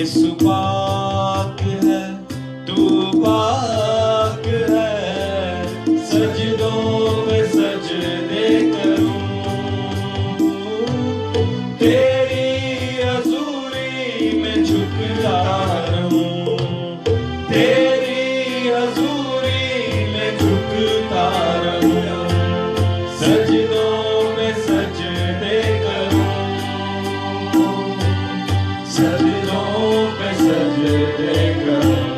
یسوع پاک ہے، تو پاک ہے، سجدوں پہ سجدے کروں، تیری حضوری میں جھکتا رہوں، تیری حضوری میں جھکتا رہوں، سجدوں پہ سجدے کروں، سجدوں پہ سجدے کروں۔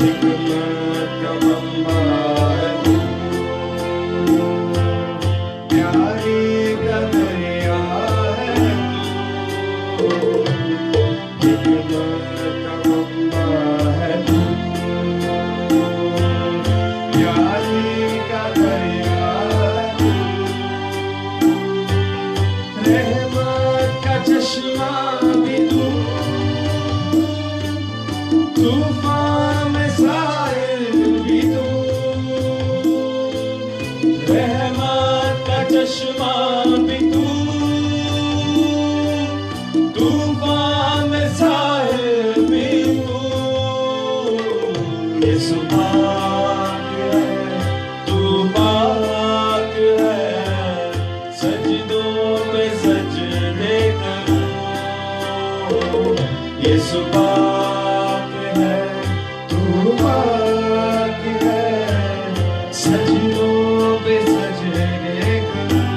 حکمت کا منبع ہے تو، پیاری کا دریا ہے تو، حکمت کا منبع ہے تو، پیاری کا دریا ہے تو، رحمت کا چشمہ بھی تو، طوفان میں ساحل بھی تو، رحمت کا چشمہ بھی تو، طوفان میں ساحل بھی تو، یسوع پاک ہے، تو پاک ہے، سجدوں پہ سجدے کروں، یسوع پاک ہے، تو پاک ہے، سجدوں پہ سجدے کروں،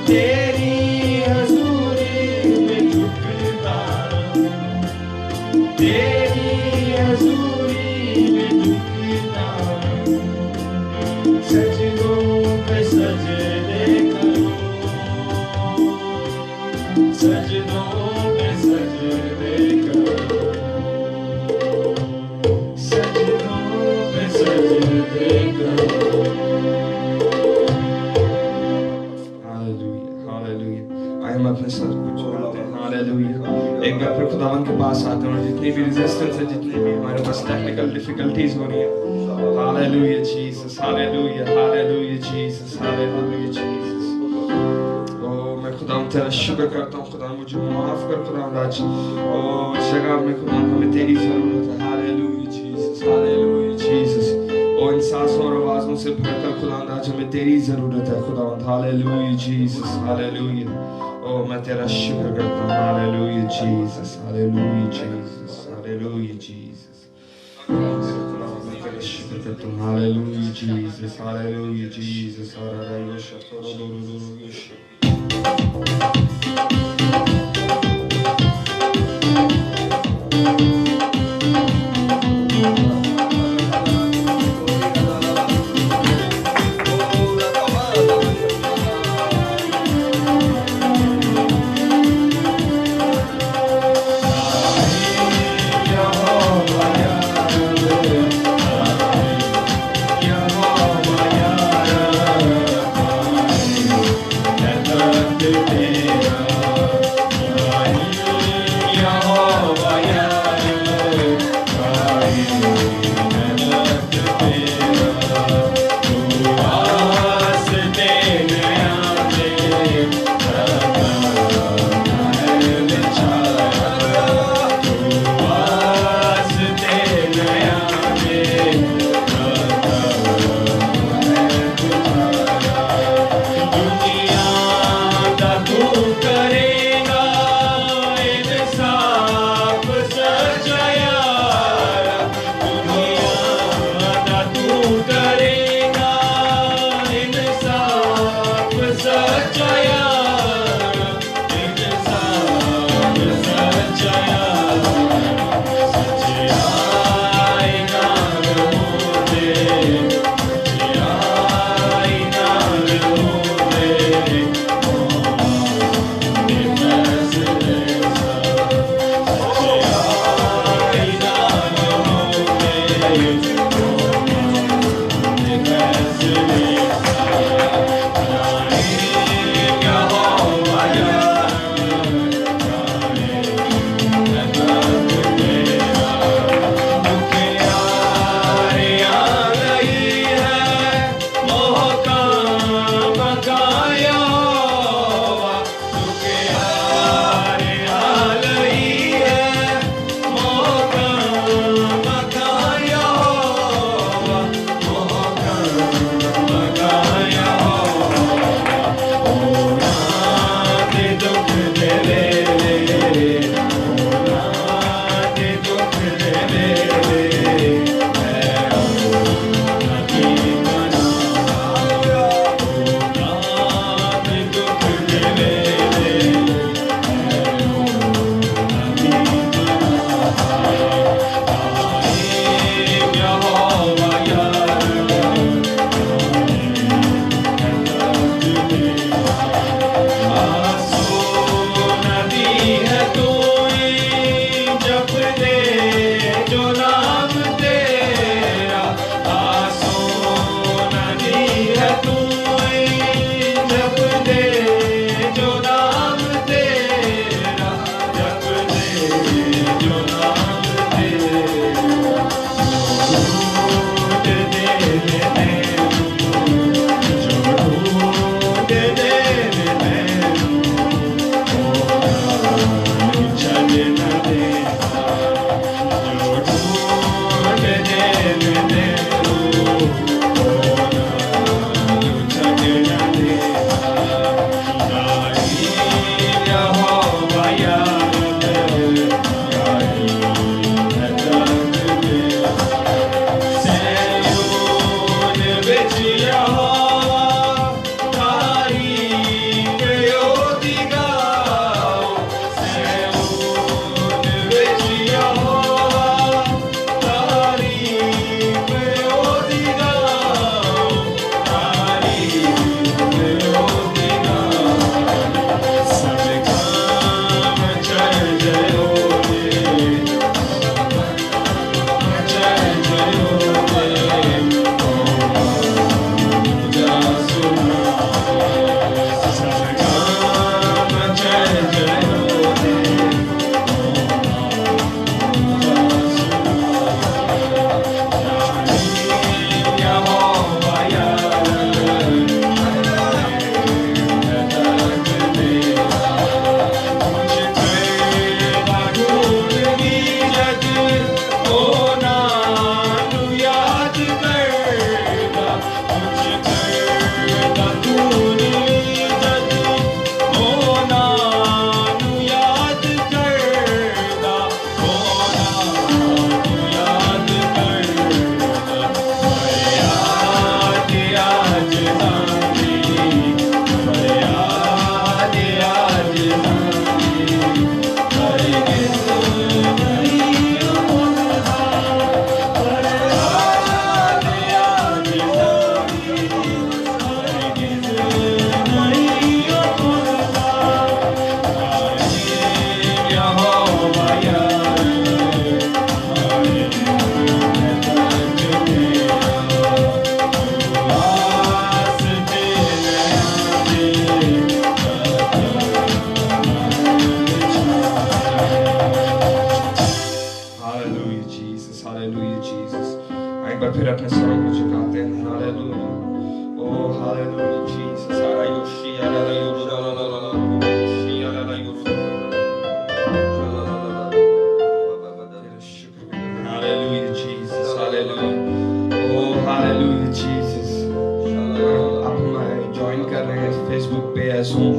تیری حضوری میں جھکتا رہوں، تیری حضوری میں جھکتا رہوں، سجدوں پہ سجدے کروں، سجدوں پہ سجدے کروں، سجدوں پہ سجدے کروں۔ Hallelujah, hallelujah. آئے ہم اپنے سر کو چھوڑتے ہیں، ہاللویہ۔ ایک بار پھر خداوند کے پاس آتے ہیں، اور جتنی بھی ریزسٹنس ہے، جتنی بھی ہمارے پاس ٹیکنیکل ڈیفیکلٹیز ہو رہی ہیں، hallelujah Jesus, hallelujah, hallelujah Jesus, hallelujah Jesus. او میں خداوند تیرا شکر کرتا ہوں، خداوند مجھے معاف کر خداوند آج اس جگہ میں خداوند ہمیں تیری ضرورت ہے، ہاللویہ جیسس، ہاللویہ جیسس۔ ان سانسوں اور آوازوں سے بھر کر خداوند آج ہمیں تیری ضرورت ہے خداوند، ہاللویہ جیسس، ہاللویہ۔ او میں تیرا شکر کرتا ہوں، hallelujah Jesus, hallelujah Jesus, hallelujah Jesus. میں تیرا شکر کرتا ہوں، hallelujah Jesus, hallelujah Jesus, hallelujah Jesus.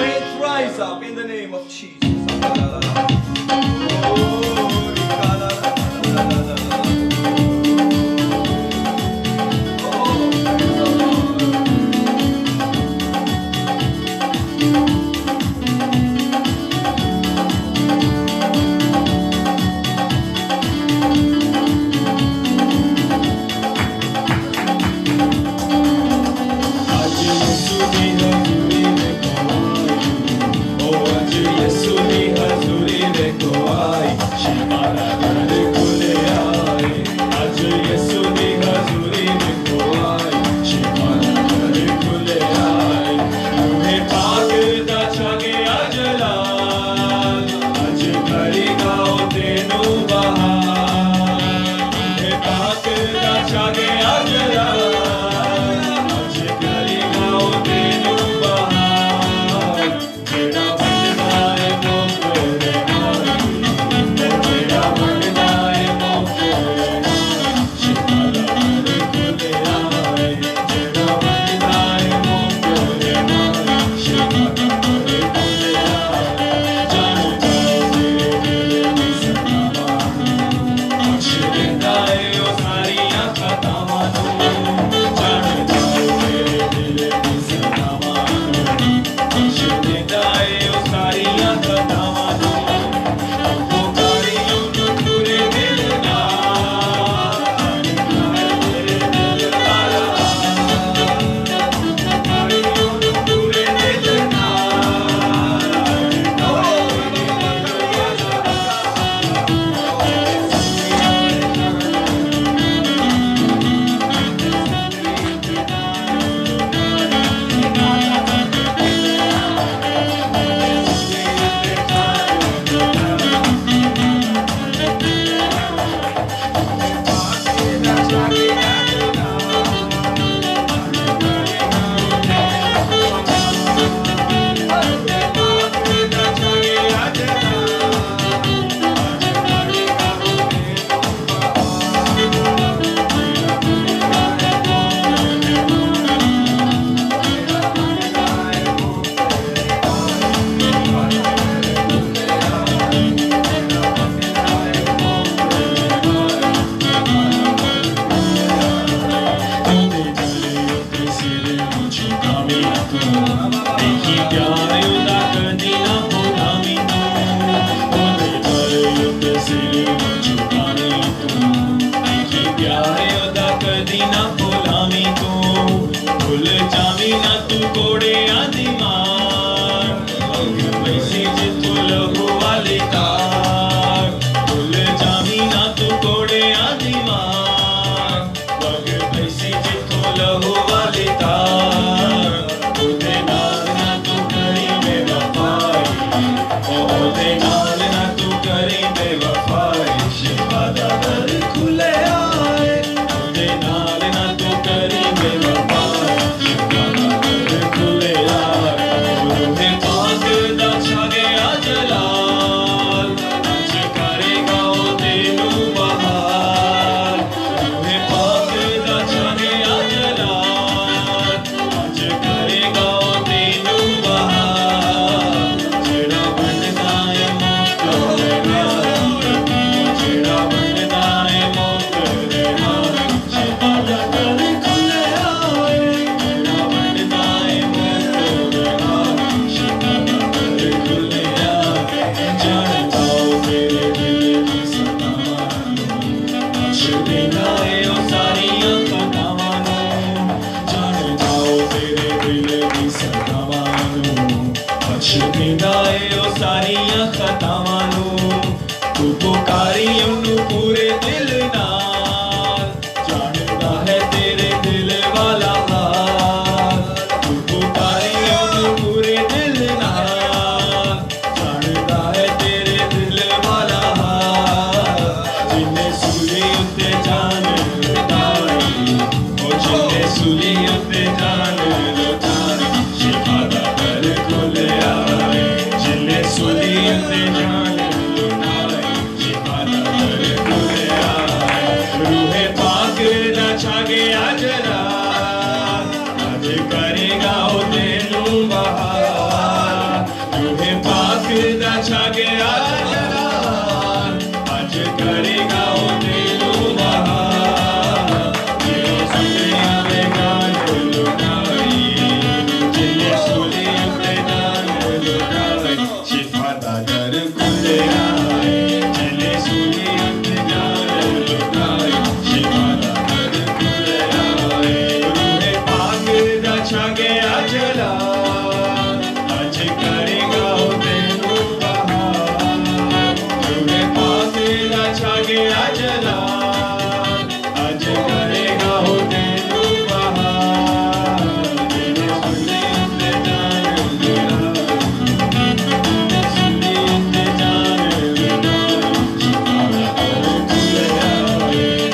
Faith rise up in the name of Jesus. خطاواں نوں بخش دیندا اے او ساریاں خطاواں نوں تو پکاری اونوں پورے دل نال جاندا ہے تیرے دل والا حال تو پکاری اونوں پورے دل نال جاندا ہے تیرے دل والا حال جنے سولی اُتے جان لٹائی او جنے سولی اُتے جان لٹائی شفا دا در کھولیا جنے سولی اُتے جان لٹائی شفا دا در کھولیا روح پاک دا چھا گیا جلال اج کرے گا او تینوں بہار روح پاک دا چھا گیا جلال اج کرے گا او تینوں بہار جے سولیاں دے گان لٹائی جنے سولیاں دے گان لٹائی شفا دا در کھولیا جنے سولیاں دے گان لٹائی شفا دا در کھولیا روح پاک دا چھا گیا جلال اج کرے گا او تینوں بہار روح پاک دا چھا گیا جلال اج کرے گا او تینوں بہار جنے سولیاں دے جان لٹائی سولیاں دے جان لٹائی شفا دا در کھولیا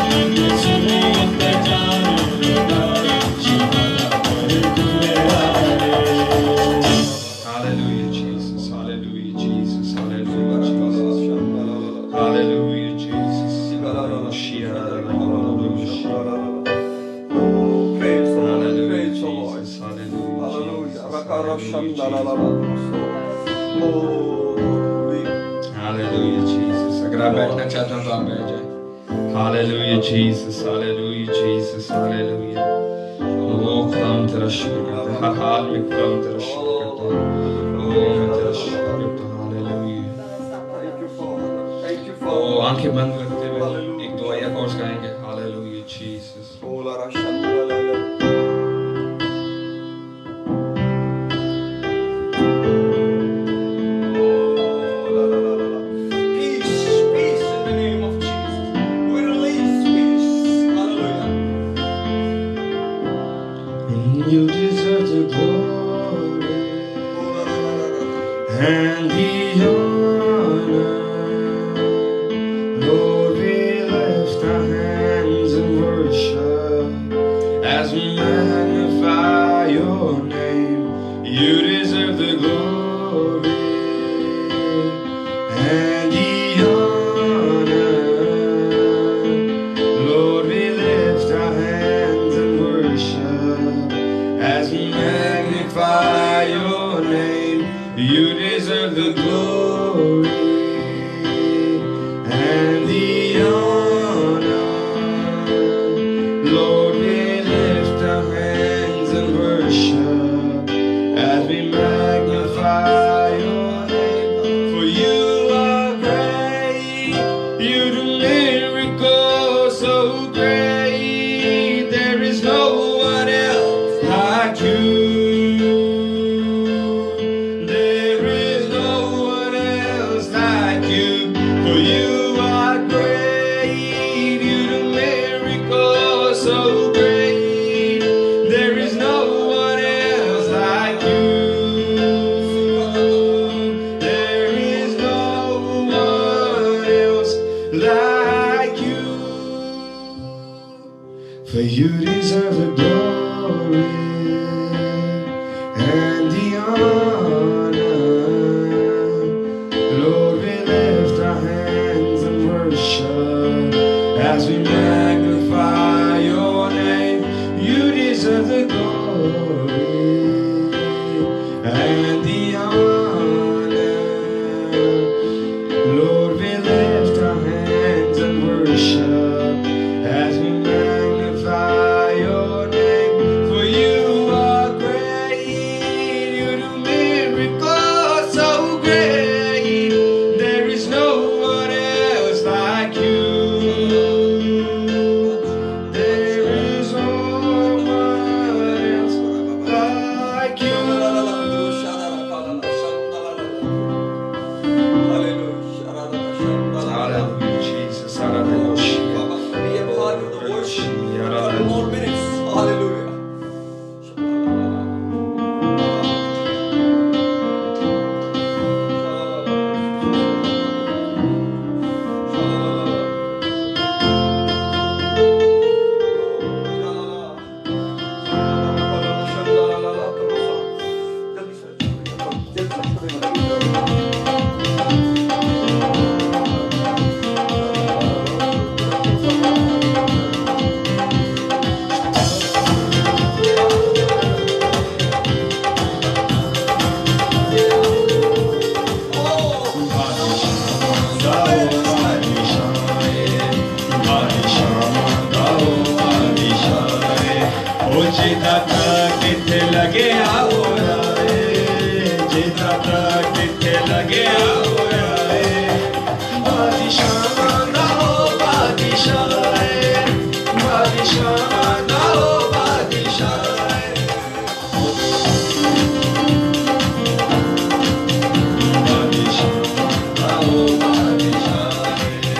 جنے سولیاں دے جان لٹائی شفا دا در کھولیا Hallelujah, Jesus. Hallelujah, Jesus. Hallelujah, Jesus. Hallelujah, Jesus. Praise the Lord. Hallelujah, Praise the Lord. Jesus. Hallelujah, Hallelujah. Jesus. Hallelujah, Jesus. اگر آپ بیٹھنا چاہتے ہیں تو آپ بیٹھ جائیں. Hallelujah, Jesus. Hallelujah, Jesus. Hallelujah. خدا ہم تیرا شکر کرتے ہیں. ہر حال میں خدا ہم تیرا شکر کرتے ہیں. میں تیرا شکر کرتا ہوں. Hallelujah. Thank you, Father. Thank you, Father. تو آنکھیں بند کرتے ہوئے ایک دو آیت اور گائیں گے. Hallelujah, Jesus. Peace, peace in the name of Jesus. We release peace. Hallelujah. You deserve the glory and the honor. Lord, we lift our hands in worship as we magnify your name. You deserve the glory and the honor. Lord, we lift our hands in worship as we magnify your name. You deserve the glory and the honor. Lord, we lift our hands in worship as we magnify your name. For you are great, you do miracles so great. There is no one else like you. There is no one else like you. For you are great, you do miracles so great. There is no one else like you. There is no one else like you. For you deserve the glory ਜਿਹਦਾ ਤਾਂ ਕਿੱਥੇ ਲੱਗਿਆ ਹੋਇਆ ਏ, ਜਿਹਦਾ ਤਾਂ ਕਿੱਥੇ ਲੱਗਿਆ ਹੋਇਆ ਏ, ਬਾਦਸ਼ਾਹਾਂ ਦਾ ਉਹ ਬਾਦਸ਼ਾਹ ਏ, ਬਾਦਸ਼ਾਹਾਂ ਦਾ ਉਹ ਬਾਦਸ਼ਾਹ ਏ, ਬਾਦਸ਼ਾਹਾਂ ਦਾ ਉਹ ਬਾਦਸ਼ਾਹ ਏ,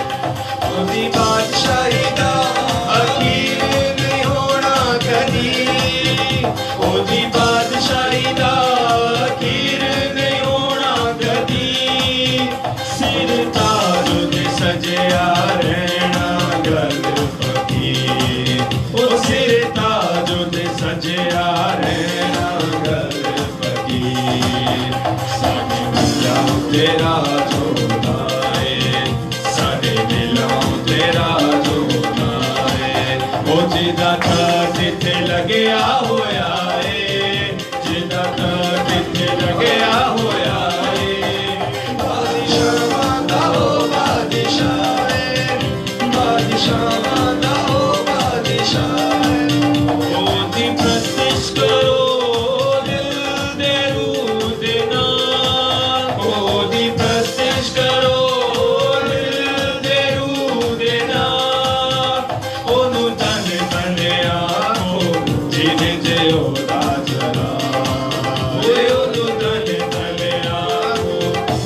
ਉਹਦੀ ਬਾਦਸ਼ਾਹੀ ਦਾ ਅਖੀਰ ਨਹੀਂ ਹੋਣਾ ਕਦੀ, ਉਹਦੀ ਬਾਦਸ਼ਾਹੀ ਦਾ ਅਖੀਰ ਨਹੀਂ ਹੋਣਾ ਕਦੀ, ਸਿਰ ਤਾਜ ਤੇ ਸਜਿਆ ਰਹਿਣਾ ਗੱਲ ਫਕੀਰ, ਉਹ ਸਿਰ ਤਾਜ ਤੇ ਸਜਿਆ ਰਹਿਣਾ ਗੱਲ ਫਕੀਰ, ਸਾਡੇ ਦਿਲਾਂ ਤੇਰਾ ਜੋਦਾ ਏ, ਸਾਡੇ ਦਿਲਾਂ ਤੇਰਾ ਜੋਦਾ ਏ, ਉਹ ਜਿਹਦਾ ਤਾਂ ਕਿੱਥੇ ਲੱਗਿਆ ਹੋਇਆ ਏ, ਜਿਹਦਾ ਤਾਂ ਕਿੱਥੇ ਲੱਗਿਆ ਹੋਇਆ ਏ, ਬਾਦਸ਼ਾਹਾਂ ਦਾ ਉਹ ਬਾਦਸ਼ਾਹ ਏ, ਬਾਦਸ਼ਾਹਾਂ ਦਾ ਉਹ ਬਾਦਸ਼ਾਹ ਏ, ਉਹਦੀ ਪ੍ਰਸਤਿਸ਼ ਕਰੋ ਦਿਲ ਦੇ ਰੂਹ ਦੇ ਨਾਲ, ਉਹਦੀ ਪ੍ਰਸਤਿਸ਼ ਕਰੋ ਦਿਲ ਦੇ ਰੂਹ ਦੇ ਨਾਲ, ਉਹਨੂੰ ਧੰਨ ਧੰਨ ਆਖੋ ਜਿਹਦੇ ਤੇ ਉਹਦਾ ਜਲਾ, ਓਏ ਉਹਨੂੰ ਧੰਨ ਧੰਨ ਆਖੋ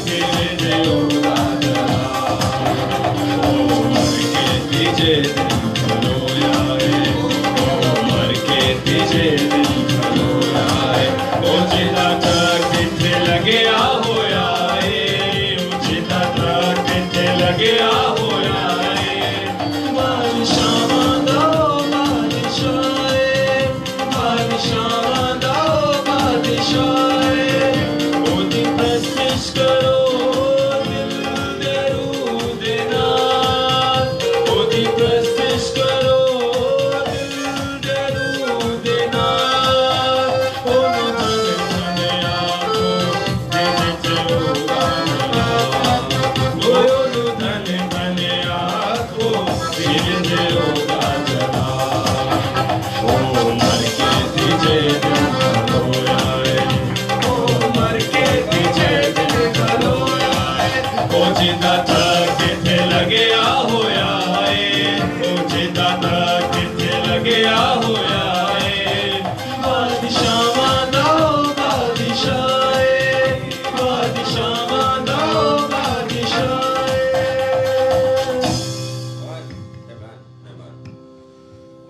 ਜਿਹਦੇ ਤੇ ਉਹਦਾ ਜਲਾ, ਉਹ ਮਰ ਕੇ ਤੀਜੇ ਦਿਨ ਖਲੋਇਆ ਏ, ਉਹ ਮਰ ਕੇ ਤੀਜੇ ਦਿਨ ਖਲੋਇਆ ਏ, ਉਹ ਜਿਹਦਾ ਤਾਂ ਕਿੱਥੇ ਲੱਗਿਆ ਹੋਇਆ ਏ, ਉਹ ਜਿਹਦਾ ਤਾਂ ਕਿੱਥੇ ਲੱਗਿਆ ਹੋਇਆ ਏ, ਬਾਦਸ਼ਾਹਾਂ ਦਾ ਉਹ ਬਾਦਸ਼ਾਹ ਏ, ਬਾਦਸ਼ਾਹਾਂ ਦਾ ਉਹ ਬਾਦਸ਼ਾਹ ਏ, ਉਹਦੀ ਪ੍ਰਸਤਿਸ਼ ਕਰੋ ਦਿਲ ਦੇ ਰੂਹ ਦੇ ਨਾਲ, ਉਹਦੀ ਪ੍ਰਸਤਿਸ਼ ਕਰੋ ਦਿਲ ਦੇ ਰੂਹ ਦੇ ਨਾਲ, ਉਹਨੂੰ ਧੰਨ ਧੰਨ ਆਖੋ ਜਿਹਦੇ ਤੇ ਉਹਦਾ ਜਲਾ, ਓਏ ਉਹਨੂੰ ਧੰਨ ਧੰਨ ਆਖੋ ਜਿਹਦੇ ਤੇ ਉਹਦਾ ਜਲਾ, ਉਹ ਮਰ ਕੇ ਤੀਜੇ ਦਿਨ ਖਲੋਇਆ ਏ, ਉਹ ਮਰ ਕੇ ਤੀਜੇ ਦਿਨ ਖਲੋਇਆ ਏ, ਉਹ ਜਿਹਦਾ ਤਾਂ ਕਿੱਥੇ ਲੱਗਿਆ ਹੋਇਆ ਏ, ਉਹ ਜਿਹਦਾ ਤਾਂ ਕਿੱਥੇ ਲੱਗਿਆ ਹੋਇਆ ਏ, ਬਾਦਸ਼ਾਹਾਂ ਦਾ ਉਹ ਬਾਦਸ਼ਾਹ ਏ, ਬਾਦਸ਼ਾਹਾਂ ਦਾ ਉਹ ਬਾਦਸ਼ਾਹ ਏ।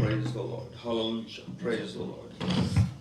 Praise the Lord. Hallelujah. Praise the Lord.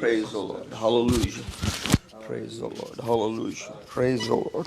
Praise the Lord. Hallelujah. Praise the Lord. Hallelujah. Praise the Lord.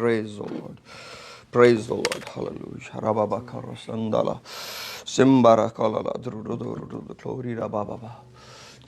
Praise the Lord. Praise the Lord. Hallelujah. Rababa karasandala. Simbara kalala. Glory rababa.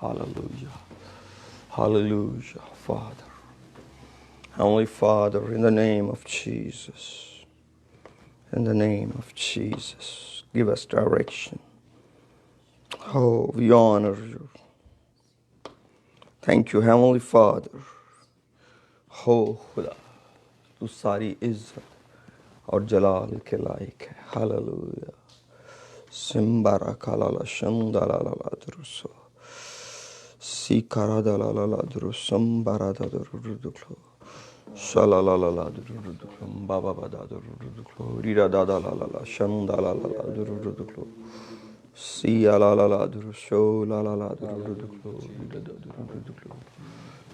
Hallelujah. Hallelujah, Father. Heavenly Father, in the name of Jesus, in the name of Jesus, give us direction. Oh, we honor you. Thank you, Heavenly Father. Oh, Khuda, tu sari izzat aur jalal ke laik hai. Hallelujah. Simbara kalala shandala la druso. Sikara da la la la dru sambara da dru shala la la la dru baba ba da dru rira da da la la la shanda la la la dru si la la la dru sho la la la dru rira da dru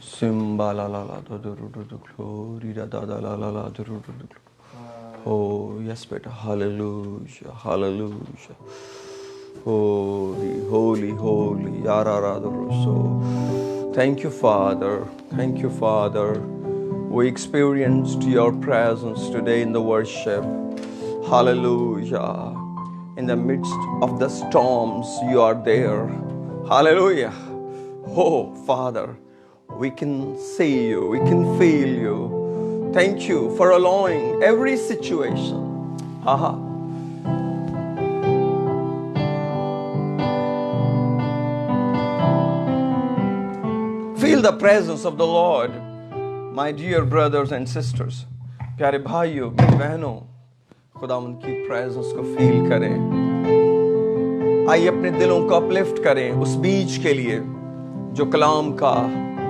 simba la la la dru rira da da la la la dru. Oh yes, better. Hallelujah, hallelujah. Holy, holy, holy. So, thank you, Father. Thank you, Father. We experienced your presence today in the worship. Hallelujah. In the midst of the storms, you are there. Hallelujah. Oh, Father, we can see you. We can feel you. Thank you for allowing every situation. Feel the presence of the Lord. My dear brothers and sisters, پیارے بھائیوں میری بہنوں، خدا ان کی presence کو فیل کریں. آئیے اپنے دلوں کو اپلفٹ کریں اس بیج کے لیے جو کلام کا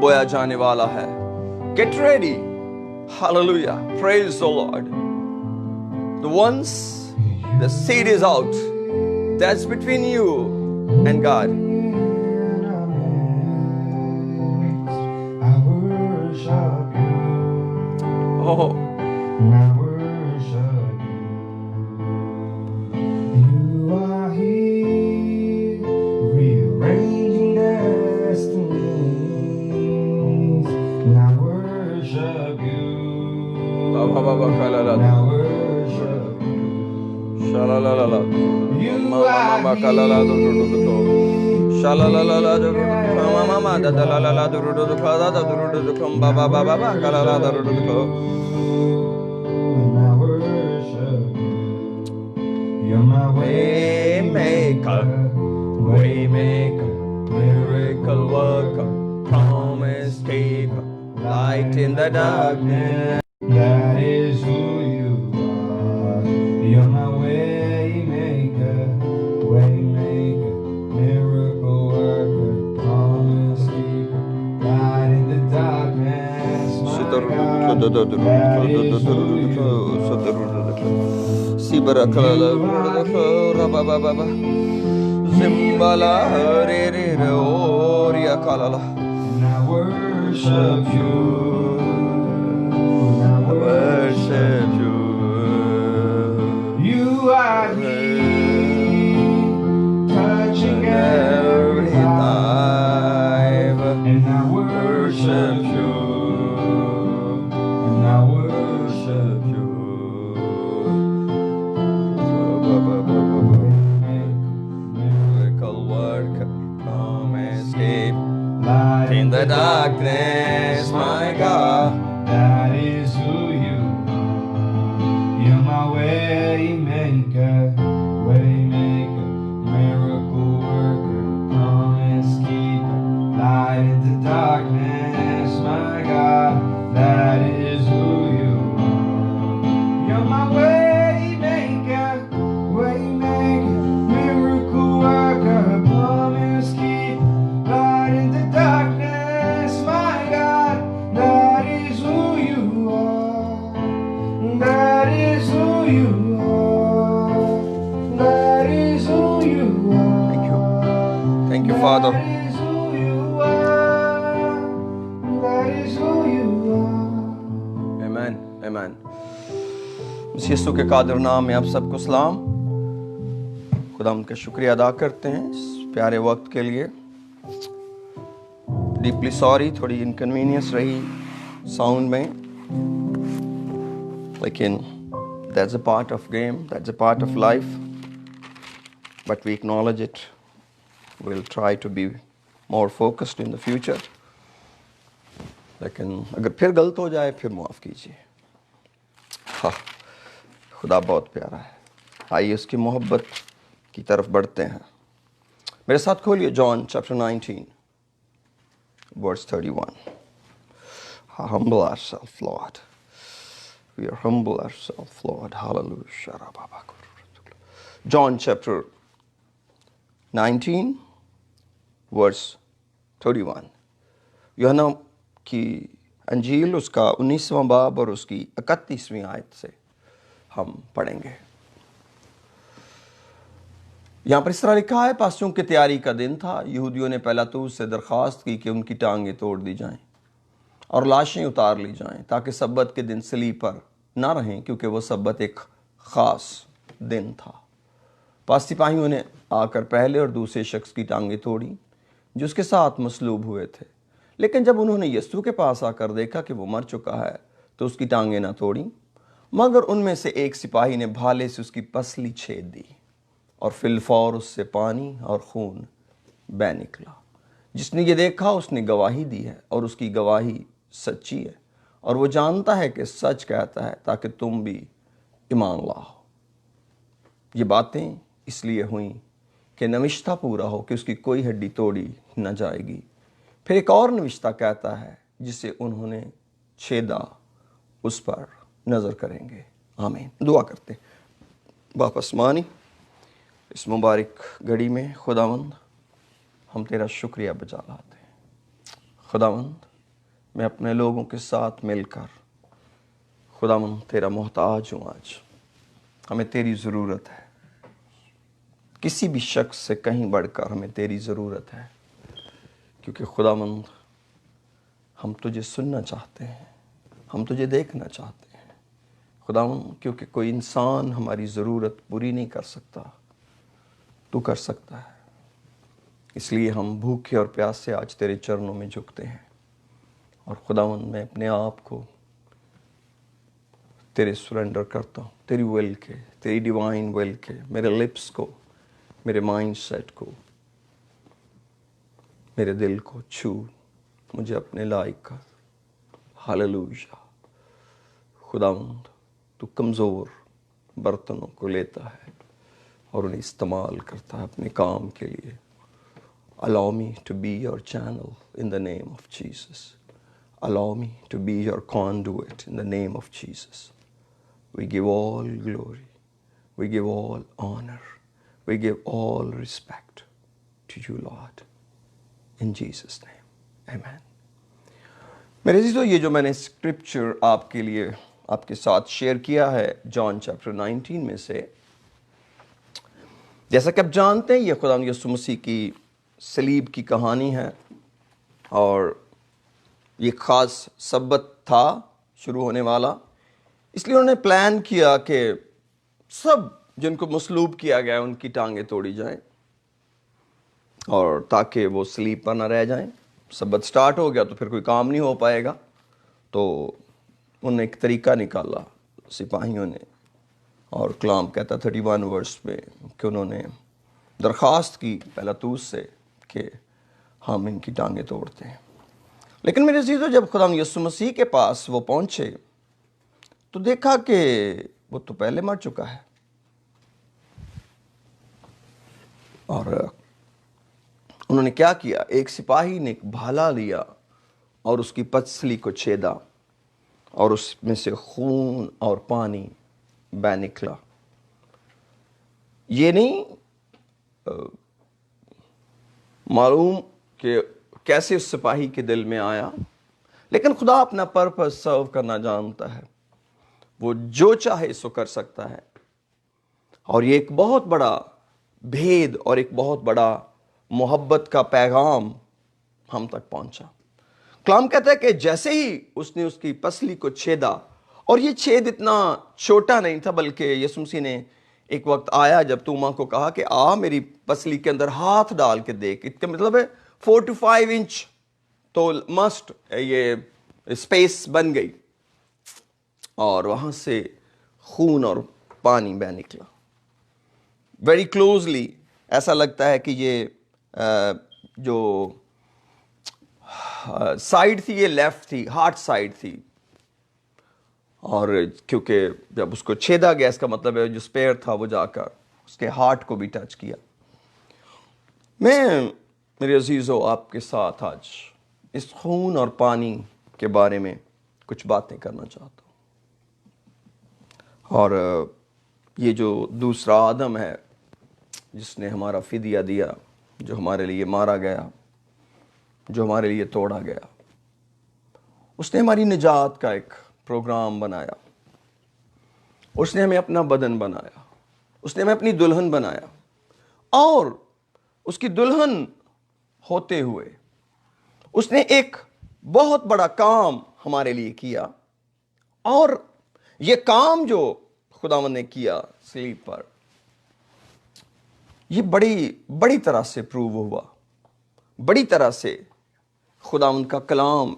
بویا جانے والا ہے. Get ready. Hallelujah. Praise the Lord. Once the seed is out, that's between you and God. I worship you. Oh, I worship you. You are here, rearranging destinies. And I worship you. Baba Baba Kalala. And I worship you. Shalalala. You Mama are Mama Kalala do do do do. Shalalala do do. Mama Mama da da la la la do do do do da da do do do do. Baba Baba Baba Kalala do do do do. And I worship you. You're my Waymaker, waymaker, miracle worker, promise keeper, light in the darkness. That is who you are. You're my waymaker, miracle worker, promise keeper, light in the darkness. My God, that is who you are. Sibara kalala rababa baba zimbala re re re oria kalala. And I worship you. And I Worship you. You are here, touching every Every life. time. And I worship you. And I worship you. Miracle worker, promise keep Light in the darkness, my God. That is who you are. You're my waymaker, miracle worker, promise keeper, light in the darkness, my God. That is who you are. You're my waymaker, miracle worker, promise keeper, light in the darkness, my God. That is who you are. That is who you are. That is who you are. Thank you. Thank you, Father. That is who you are. That is who you are. Amen. Amen. یسوع کے قادر نام میں آپ سب کو سلام. خدا ان کا شکریہ ادا کرتے ہیں اس پیارے وقت کے لیے. ڈیپلی سوری تھوڑی انکنوینئنس رہی ساؤنڈ میں، لیکن that's a part of game, that's a part of life, but we acknowledge it. We'll try to be more focused in the future. لیکن اگر پھر غلط ہو جائے پھر معاف کیجیے. ہاں، خدا بہت پیارا ہے. آئیے اس کی محبت کی طرف بڑھتے ہیں. میرے ساتھ کھولیے جان chapter 19 verse 31. Humble ourselves, Lord. We are humble ourselves, Lord. Hallelujah. John chapter 19 verse 31. یوحنا کی انجیل اس کا 19واں باب اور اس کی 31ویں آیت سے ہم پڑھیں گے. یہاں پر اس طرح لکھا ہے، پاسوں کی تیاری کا دن تھا. یہودیوں نے پیلاطوس سے درخواست کی کہ ان کی ٹانگیں توڑ دی جائیں اور لاشیں اتار لی جائیں تاکہ سبت کے دن صلیب پر نہ رہیں، کیونکہ وہ سبت ایک خاص دن تھا. پاس سپاہیوں نے آ کر پہلے اور دوسرے شخص کی ٹانگیں توڑیں جو اس کے ساتھ مصلوب ہوئے تھے. لیکن جب انہوں نے یسوع کے پاس آ کر دیکھا کہ وہ مر چکا ہے تو اس کی ٹانگیں نہ توڑیں، مگر ان میں سے ایک سپاہی نے بھالے سے اس کی پسلی چھید دی اور فی الفور اس سے پانی اور خون بہہ نکلا. جس نے یہ دیکھا اس نے گواہی دی ہے اور اس کی گواہی سچی ہے، اور وہ جانتا ہے کہ سچ کہتا ہے تاکہ تم بھی ایمان لاؤ. یہ باتیں اس لیے ہوئیں کہ نوشتہ پورا ہو کہ اس کی کوئی ہڈی توڑی نہ جائے گی. پھر ایک اور نوشتہ کہتا ہے جسے انہوں نے چھیدا اس پر نظر کریں گے. آمین. دعا کرتے ہیں. باپ آسمانی، اس مبارک گھڑی میں خداوند ہم تیرا شکریہ بجا لاتے ہیں. خداوند میں اپنے لوگوں کے ساتھ مل کر خداوند تیرا محتاج ہوں. آج ہمیں تیری ضرورت ہے. کسی بھی شخص سے کہیں بڑھ کر ہمیں تیری ضرورت ہے، کیونکہ خداوند ہم تجھے سننا چاہتے ہیں، ہم تجھے دیکھنا چاہتے ہیں خداوند، کیونکہ کوئی انسان ہماری ضرورت پوری نہیں کر سکتا، تو کر سکتا ہے. اس لیے ہم بھوکے اور پیاسے آج تیرے چرنوں میں جھکتے ہیں. اور خداوند میں اپنے آپ کو تیرے سرنڈر کرتا ہوں، تیری ول کے، تیری ڈیوائن ول کے. میرے لپس کو، میرے مائنڈ سیٹ کو، میرے دل کو چھو، مجھے اپنے لائق کر. ہاللویا. خداوند تو کمزور برتنوں کو لیتا ہے اور انہیں استعمال کرتا ہے اپنے کام کے لیے. Allow me to be your channel in the name of Jesus. Allow me to be your conduit in the name of Jesus. We give all glory. We give all honor. We give all respect to you, Lord. In Jesus' name. Amen. میرے عزیزو، یہ جو میں نے scripture آپ کے لیے آپ کے ساتھ شیئر کیا ہے جان چیپٹر 19 میں سے، جیسا کہ آپ جانتے ہیں یہ خدا یسوع مسیح کی صلیب کی کہانی ہے، اور یہ خاص سبت تھا شروع ہونے والا. اس لیے انہوں نے پلان کیا کہ سب جن کو مصلوب کیا گیا ان کی ٹانگیں توڑی جائیں، اور تاکہ وہ صلیب پر نہ رہ جائیں. سبت سٹارٹ ہو گیا تو پھر کوئی کام نہیں ہو پائے گا. تو انہوں نے ایک طریقہ نکالا سپاہیوں نے، اور کلام کہتا 31 ورس میں کہ انہوں نے درخواست کی پیلاطوس سے کہ ہم ان کی ٹانگیں توڑتے ہیں. لیکن میرے عزیزو، جب خدا یسوع مسیح کے پاس وہ پہنچے تو دیکھا کہ وہ تو پہلے مر چکا ہے، اور انہوں نے کیا کیا، ایک سپاہی نے ایک بھالا لیا اور اس کی پسلی کو چھیدا، اور اس میں سے خون اور پانی بہہ نکلا. یہ نہیں معلوم کہ کیسے اس سپاہی کے دل میں آیا، لیکن خدا اپنا پرپس سرو کرنا جانتا ہے. وہ جو چاہے سو کر سکتا ہے. اور یہ ایک بہت بڑا بھید اور ایک بہت بڑا محبت کا پیغام ہم تک پہنچا. کلام کہتا ہے کہ جیسے ہی اس نے اس کی پسلی کو چھیدا، اور یہ چھید اتنا چھوٹا نہیں تھا، بلکہ یسوع مسیح نے ایک وقت آیا جب توما کو کہا کہ آ میری پسلی کے اندر ہاتھ ڈال کے دیکھ. اس کا مطلب ہے 4 to 5 انچ تو مسٹ یہ اسپیس بن گئی، اور وہاں سے خون اور پانی بہ نکلا. ویری کلوزلی ایسا لگتا ہے کہ یہ جو سائیڈ تھی یہ لیفٹ تھی، ہارٹ سائیڈ تھی. اور کیونکہ جب اس کو چھیدا گیا، اس کا مطلب ہے جو سپیئر تھا وہ جا کر اس کے ہارٹ کو بھی ٹچ کیا. میں میرے عزیزو آپ کے ساتھ آج اس خون اور پانی کے بارے میں کچھ باتیں کرنا چاہتا ہوں. اور یہ جو دوسرا آدم ہے جس نے ہمارا فدیہ دیا، جو ہمارے لیے مارا گیا، جو ہمارے لیے توڑا گیا، اس نے ہماری نجات کا ایک پروگرام بنایا. اس نے ہمیں اپنا بدن بنایا، اس نے ہمیں اپنی دلہن بنایا، اور اس کی دلہن ہوتے ہوئے اس نے ایک بہت بڑا کام ہمارے لیے کیا. اور یہ کام جو خداوند نے کیا صلیب پر، یہ بڑی طرح سے پروو ہوا. بڑی طرح سے خداوند کا کلام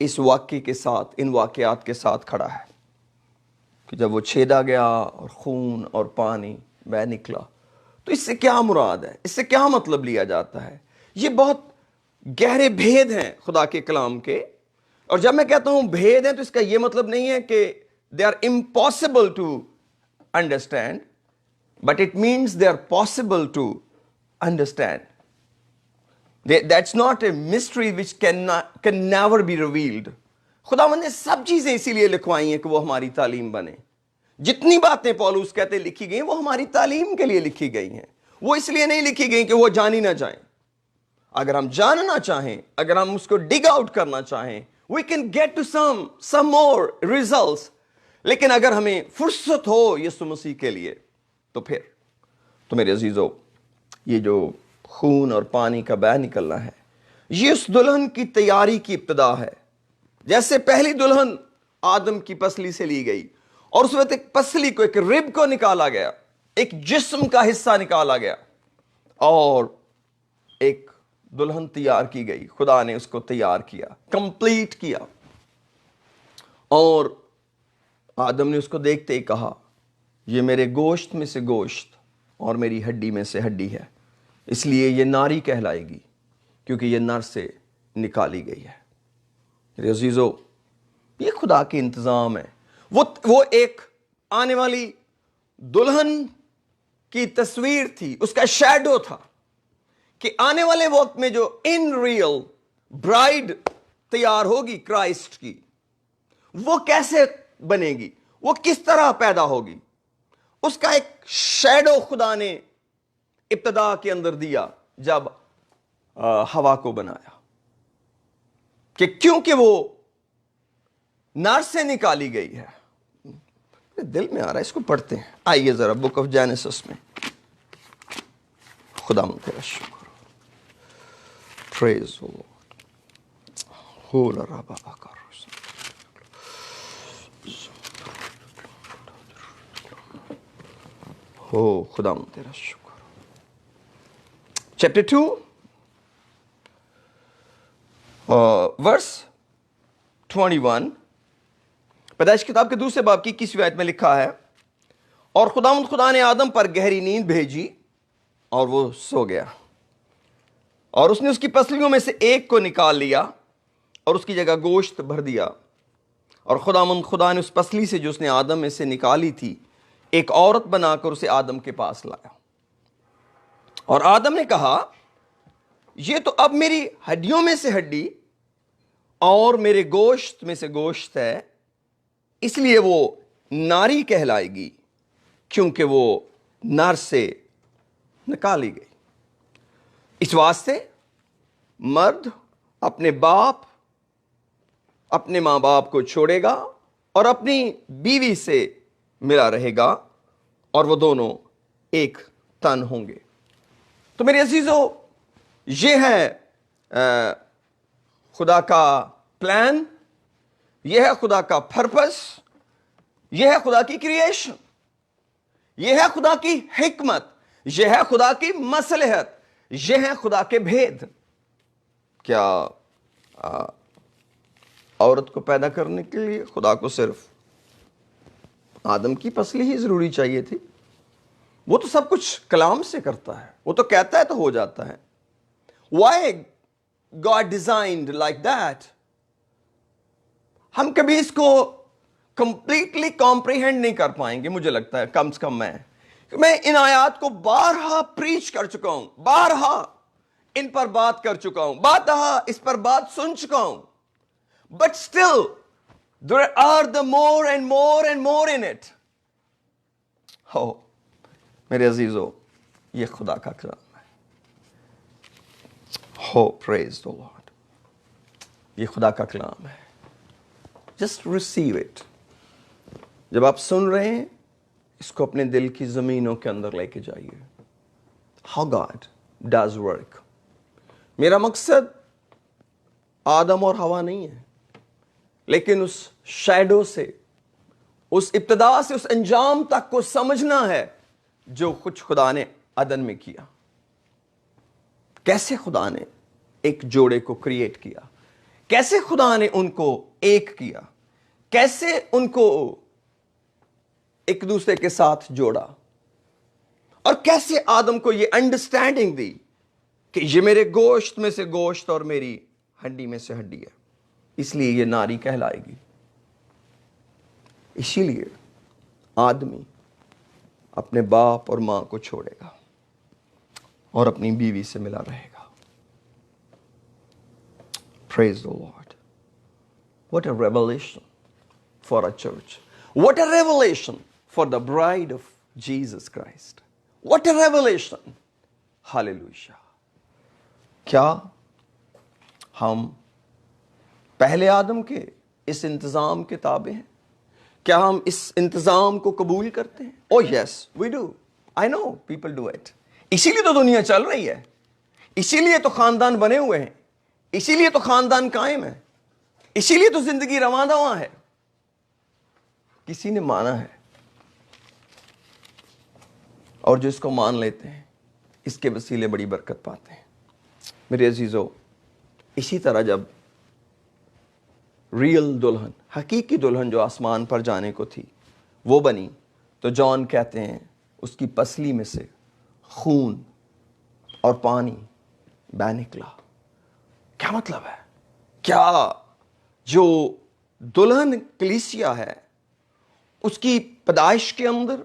اس واقعے کے ساتھ، ان واقعات کے ساتھ کھڑا ہے کہ جب وہ چھیدا گیا اور خون اور پانی بہہ نکلا. تو اس سے کیا مراد ہے؟ اس سے کیا مطلب لیا جاتا ہے؟ یہ بہت گہرے بھید ہیں خدا کے کلام کے. اور جب میں کہتا ہوں بھید ہیں تو اس کا یہ مطلب نہیں ہے کہ they are impossible to understand, but it means they are possible to understand. That's not a mystery which can never be revealed. خداوند نے سب چیزیں اسی لیے لکھوائی ہیں کہ وہ ہماری تعلیم بنے. جتنی باتیں پولس کہتے ہیں لکھی گئی ہیں وہ ہماری تعلیم کے لیے لکھی گئی ہیں. وہ اس لیے نہیں لکھی گئی کہ وہ جانی نہ جائیں. اگر ہم جاننا چاہیں, اگر ہم اس کو ڈگ آؤٹ کرنا چاہیں, we can get to some more results. لیکن اگر ہمیں فرصت ہو یسوع مسیح کے لیے تو پھر تو میرے عزیزو, یہ جو خون اور پانی کا بہہ نکلنا ہے یہ اس دلہن کی تیاری کی ابتدا ہے. جیسے پہلی دلہن آدم کی پسلی سے لی گئی اور اس وقت ایک پسلی کو, ایک رب کو نکالا گیا, ایک جسم کا حصہ نکالا گیا اور ایک دلہن تیار کی گئی. خدا نے اس کو تیار کیا, کمپلیٹ کیا, اور آدم نے اس کو دیکھتے ہی کہا یہ میرے گوشت میں سے گوشت اور میری ہڈی میں سے ہڈی ہے, اس لیے یہ ناری کہلائے گی کیونکہ یہ نر سے نکالی گئی ہے. میرے عزیزو, یہ خدا کے انتظام ہے. وہ ایک آنے والی دلہن کی تصویر تھی, اس کا شیڈو تھا کہ آنے والے وقت میں جو ان ریئل برائڈ تیار ہوگی کرائسٹ کی, وہ کیسے بنے گی, وہ کس طرح پیدا ہوگی. اس کا ایک شیڈو خدا نے ابتدا کے اندر دیا جب ہوا کو بنایا, کہ کیونکہ وہ نار سے نکالی گئی ہے. دل میں آ رہا ہے, اس کو پڑھتے ہیں. آئیے ذرا بک آف جینیسس میں. خدا تیرا شکر. Praise the Lord. Hola Rabba Karos. Oh, خدا تیرا شکر. Chapter 2, verse 21. پیدائش کتاب کے دوسرے باب کی 21ویں آیت میں لکھا ہے, اور خدا نے آدم پر گہری نیند بھیجی اور وہ سو گیا, اور اس نے اس کی پسلیوں میں سے ایک کو نکال لیا اور اس کی جگہ گوشت بھر دیا. اور خدا نے اس پسلی سے جو اس نے آدم میں سے نکالی تھی ایک عورت بنا کر اسے آدم کے پاس لایا. اور آدم نے کہا یہ تو اب میری ہڈیوں میں سے ہڈی اور میرے گوشت میں سے گوشت ہے, اس لیے وہ ناری کہلائے گی کیونکہ وہ نر سے نکالی گئی. اس واسطے مرد اپنے ماں باپ کو چھوڑے گا اور اپنی بیوی سے ملا رہے گا اور وہ دونوں ایک تن ہوں گے. تو میرے عزیزو, یہ ہے خدا کا پلان, یہ ہے خدا کا پرپس, یہ ہے خدا کی کریشن, یہ ہے خدا کی حکمت, یہ ہے خدا کی مصلحت, یہ ہے خدا کے بھید. کیا عورت کو پیدا کرنے کے لیے خدا کو صرف آدم کی پسلی ہی ضروری چاہیے تھی؟ وہ تو سب کچھ کلام سے کرتا ہے, وہ تو کہتا ہے تو ہو جاتا ہے. Why God designed like that? ہم کبھی اس کو کمپلیٹلی کمپریہینڈ نہیں کر پائیں گے, مجھے لگتا ہے, کم سے کم میں ان آیات کو بارہا پریچ کر چکا ہوں, بارہا ان پر بات کر چکا ہوں, بارہا اس پر بات سن چکا ہوں. But still there are the more and more and more in it. میرے عزیزو, یہ خدا کا کلام ہے. Praise the Lord. یہ خدا کا کلام ہے. Just receive it. جب آپ سن رہے ہیں اس کو اپنے دل کی زمینوں کے اندر لے کے جائیے. How God does work. میرا مقصد آدم اور ہوا نہیں ہے, لیکن اس شیڈو سے, اس ابتدا سے اس انجام تک کو سمجھنا ہے جو کچھ خدا نے عدن میں کیا. کیسے خدا نے ایک جوڑے کو کریٹ کیا, کیسے خدا نے ان کو ایک کیا, کیسے ان کو ایک دوسرے کے ساتھ جوڑا, اور کیسے آدم کو یہ انڈرسٹینڈنگ دی کہ یہ میرے گوشت میں سے گوشت اور میری ہڈی میں سے ہڈی ہے, اس لیے یہ ناری کہلائے گی. اسی لیے آدمی اپنے باپ اور ماں کو چھوڑے گا اور اپنی بیوی سے ملا رہے گا. Praise the Lord. What a revelation for a church. What a revelation for the bride of Jesus Christ. What a revelation. Hallelujah. کیا ہم پہلے آدم کے اس انتظام کے تابع ہیں؟ کیا ہم اس انتظام کو قبول کرتے ہیں؟ Oh yes, we do. I know people do it. اسی لیے تو دنیا چل رہی ہے، اسی لیے تو خاندان بنے ہوئے ہیں، اسی لیے تو خاندان قائم ہے، اسی لیے تو زندگی رواں دواں ہے. کسی نے مانا ہے، اور جو اس کو مان لیتے ہیں اس کے وسیلے بڑی برکت پاتے ہیں. میرے عزیزو، اسی طرح جب ریل دلہن، حقیقی دلہن جو آسمان پر جانے کو تھی وہ بنی، تو جان کہتے ہیں اس کی پسلی میں سے خون اور پانی بہہ نکلا. کیا مطلب ہے؟ کیا جو دلہن کلیسیا ہے اس کی پیدائش کے اندر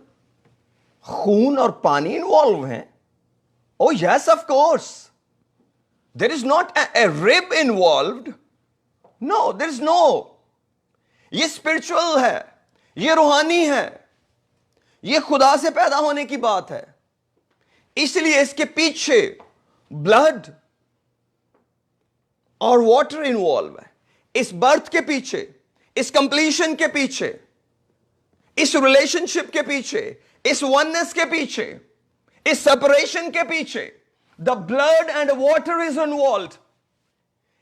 خون اور پانی انوالو ہیں؟ Oh yes, of course. There is not a rib involved. No, there is no. یہ spiritual ہے، یہ روحانی ہے، یہ خدا سے پیدا ہونے کی بات ہے. اس لیے اس کے پیچھے بلڈ اور واٹر انوالو ہے. اس برتھ کے پیچھے، اس کمپلیشن کے پیچھے، اس ریلیشن شپ کے پیچھے، اس وننس کے پیچھے، اس سپریشن کے پیچھے the blood and water is involved.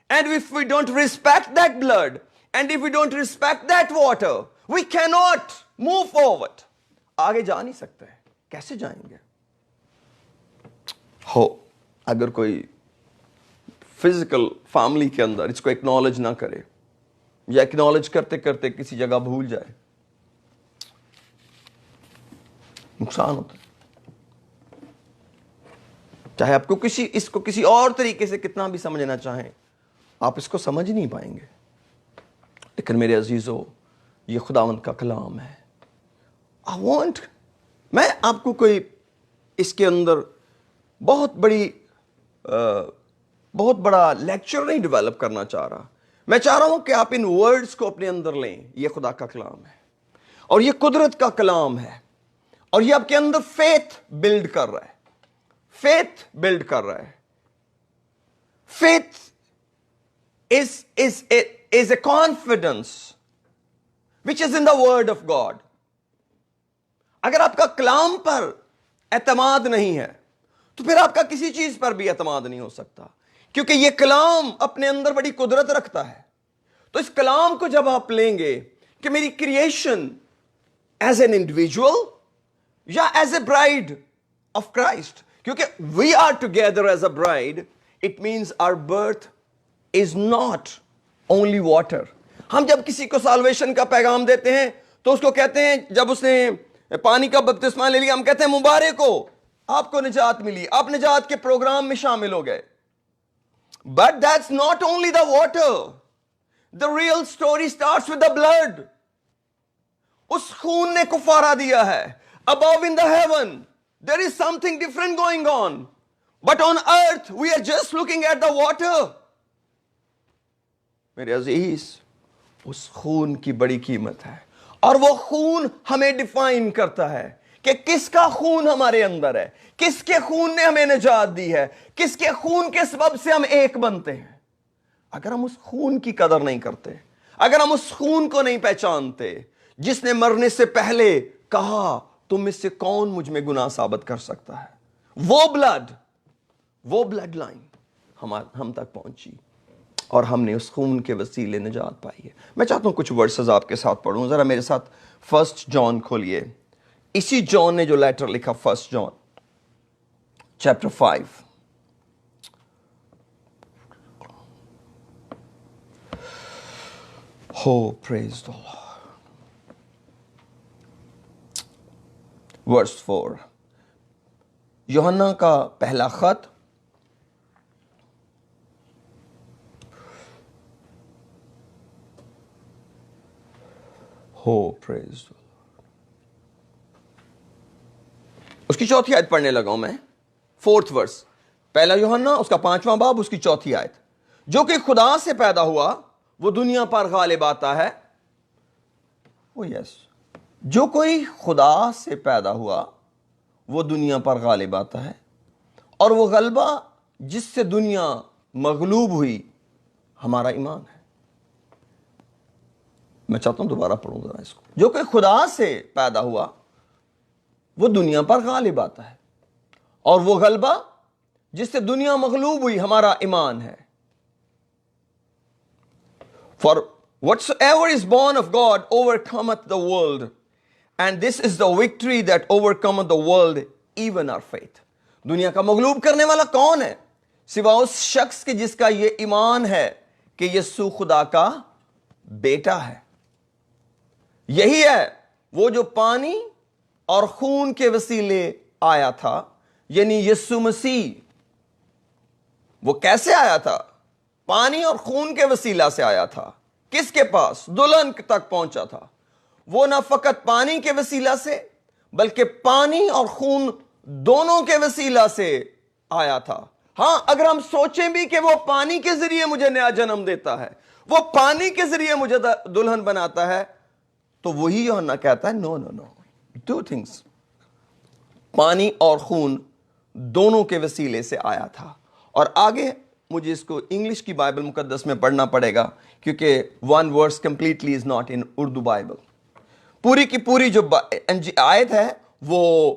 And if we don't respect that blood, and if we don't respect that water, we cannot move forward. آگے جا نہیں سکتے. کیسے جائیں گے؟ اگر کوئی فزیکل فیملی کے اندر اس کو اکنالج نہ کرے، یا اکنالج کرتے کرتے کسی جگہ بھول جائے، نقصان ہوتا ہے. چاہے آپ کو اس کو کسی اور طریقے سے کتنا بھی سمجھنا چاہیں، آپ اس کو سمجھ نہیں پائیں گے. لیکن میرے عزیزو، یہ خداوند کا کلام ہے. میں آپ کو کوئی اس کے اندر بہت بڑا لیکچر نہیں ڈیولپ کرنا چاہ رہا. میں چاہ رہا ہوں کہ آپ ان ورڈز کو اپنے اندر لیں. یہ خدا کا کلام ہے اور یہ قدرت کا کلام ہے، اور یہ آپ کے اندر فیتھ بلڈ کر رہا ہے. فیتھ بلڈ کر رہا ہے. Faith is a confidence which is in the word of God. اگر آپ کا کلام پر اعتماد نہیں ہے تو پھر آپ کا کسی چیز پر بھی اعتماد نہیں ہو سکتا، کیونکہ یہ کلام اپنے اندر بڑی قدرت رکھتا ہے. تو اس کلام کو جب آپ لیں گے کہ میری کریشن ایز این انڈیویجول یا as a bride of Christ, کیونکہ we are together as a bride, it means our birth is not only water. ہم جب کسی کو سالویشن کا پیغام دیتے ہیں تو اس کو کہتے ہیں، جب اس نے پانی کا بپتسمہ لے لیا، ہم کہتے ہیں مبارک ہو، آپ کو نجات ملی، آپ نجات کے پروگرام میں شامل ہو گئے. But that's not only the water. The real story starts with the blood. اس خون نے کفارہ دیا ہے. Above in the heaven there is something different going on, but on earth we are just looking at the water. میرے عزیز، اس خون کی بڑی قیمت ہے، اور وہ خون ہمیں ڈیفائن کرتا ہے کہ کس کا خون ہمارے اندر ہے، کس کے خون نے ہمیں نجات دی ہے، کس کے خون کے سبب سے ہم ایک بنتے ہیں. اگر ہم اس خون کی قدر نہیں کرتے، اگر ہم اس خون کو نہیں پہچانتے جس نے مرنے سے پہلے کہا تم میں سے کون مجھ میں گناہ ثابت کر سکتا ہے، وہ بلڈ لائن ہم تک پہنچی اور ہم نے اس خون کے وسیلے نجات پائی ہے. میں چاہتا ہوں کچھ ورسز آپ کے ساتھ پڑھوں. ذرا میرے ساتھ 1 جان کھولیے. اسی جان نے جو لیٹر لکھا، 1 John chapter 5. Praise the Lord. Verse 4. یوحنا کا پہلا خط praise the Lord. اس کی 4تھی آیت پڑھنے لگا ہوں میں. 4th verse. پہلا یوحنا اس کا 5واں باب اس کی 4تھی آیت. جو کہ خدا سے پیدا ہوا وہ دنیا پر غالب آتا ہے. او یس, جو کوئی خدا سے پیدا ہوا وہ دنیا پر غالب آتا ہے, اور وہ غلبہ جس سے دنیا مغلوب ہوئی ہمارا ایمان ہے. میں چاہتا ہوں دوبارہ پڑھوں ذرا اس کو. جو کہ خدا سے پیدا ہوا وہ دنیا پر غالب آتا ہے, اور وہ غلبہ جس سے دنیا مغلوب ہوئی ہمارا ایمان ہے. For whatsoever is born of God overcometh the world, and this is the victory that overcometh the world, even our faith. دنیا کا مغلوب کرنے والا کون ہے؟ سوا اس شخص کے جس کا یہ ایمان ہے کہ یسوع خدا کا بیٹا ہے. یہی ہے وہ جو پانی اور خون کے وسیلے آیا تھا, یعنی یسوع مسیح. وہ کیسے آیا تھا؟ پانی اور خون کے وسیلہ سے آیا تھا. کس کے پاس؟ دلہن تک پہنچا تھا. وہ نہ فقط پانی کے وسیلہ سے بلکہ پانی اور خون دونوں کے وسیلہ سے آیا تھا. ہاں, اگر ہم سوچیں بھی کہ وہ پانی کے ذریعے مجھے نیا جنم دیتا ہے, وہ پانی کے ذریعے مجھے دلہن بناتا ہے, تو وہی یوحنا کہتا ہے نو نو نو, ٹو تھنگس. پانی اور خون دونوں کے وسیلے سے آیا تھا. اور آگے مجھے اس کو انگلش کی بائبل مقدس میں پڑھنا پڑے گا, کیونکہ one verse completely is not in Urdu Bible. پوری کی پوری جو آیت ہے وہ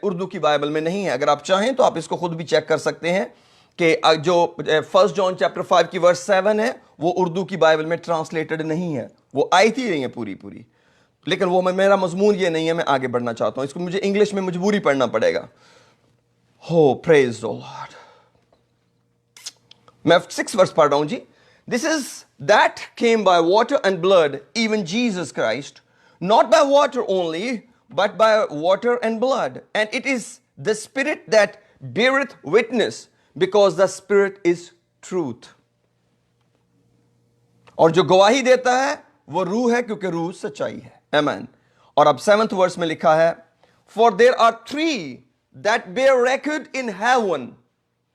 اردو کی بائبل میں نہیں ہے. اگر آپ چاہیں تو آپ اس کو خود بھی چیک کر سکتے ہیں کہ جو 1 جان چیپٹر 5 کی ورس 7 ہے وہ اردو کی بائبل میں ٹرانسلیٹڈ نہیں ہے. وہ آیت ہی نہیں ہے پوری پوری, لیکن وہ میرا مضمون یہ نہیں ہے. میں آگے بڑھنا چاہتا ہوں, اس کو مجھے انگلش میں مجبوری پڑھنا پڑے گا. ہو پریز دی لارڈ. میں 6 ورس پڑھ رہا ہوں جی. This is that came by water and blood, even Jesus Christ, not by water only, but by water and blood. And it is the Spirit that beareth witness, because the Spirit is truth. اور جو گواہی دیتا ہے وہ روح ہے, کیونکہ روح سچائی ہے. Amen. اور اب 7th verse میں لکھا ہے, For there are 3 that bear record in heaven,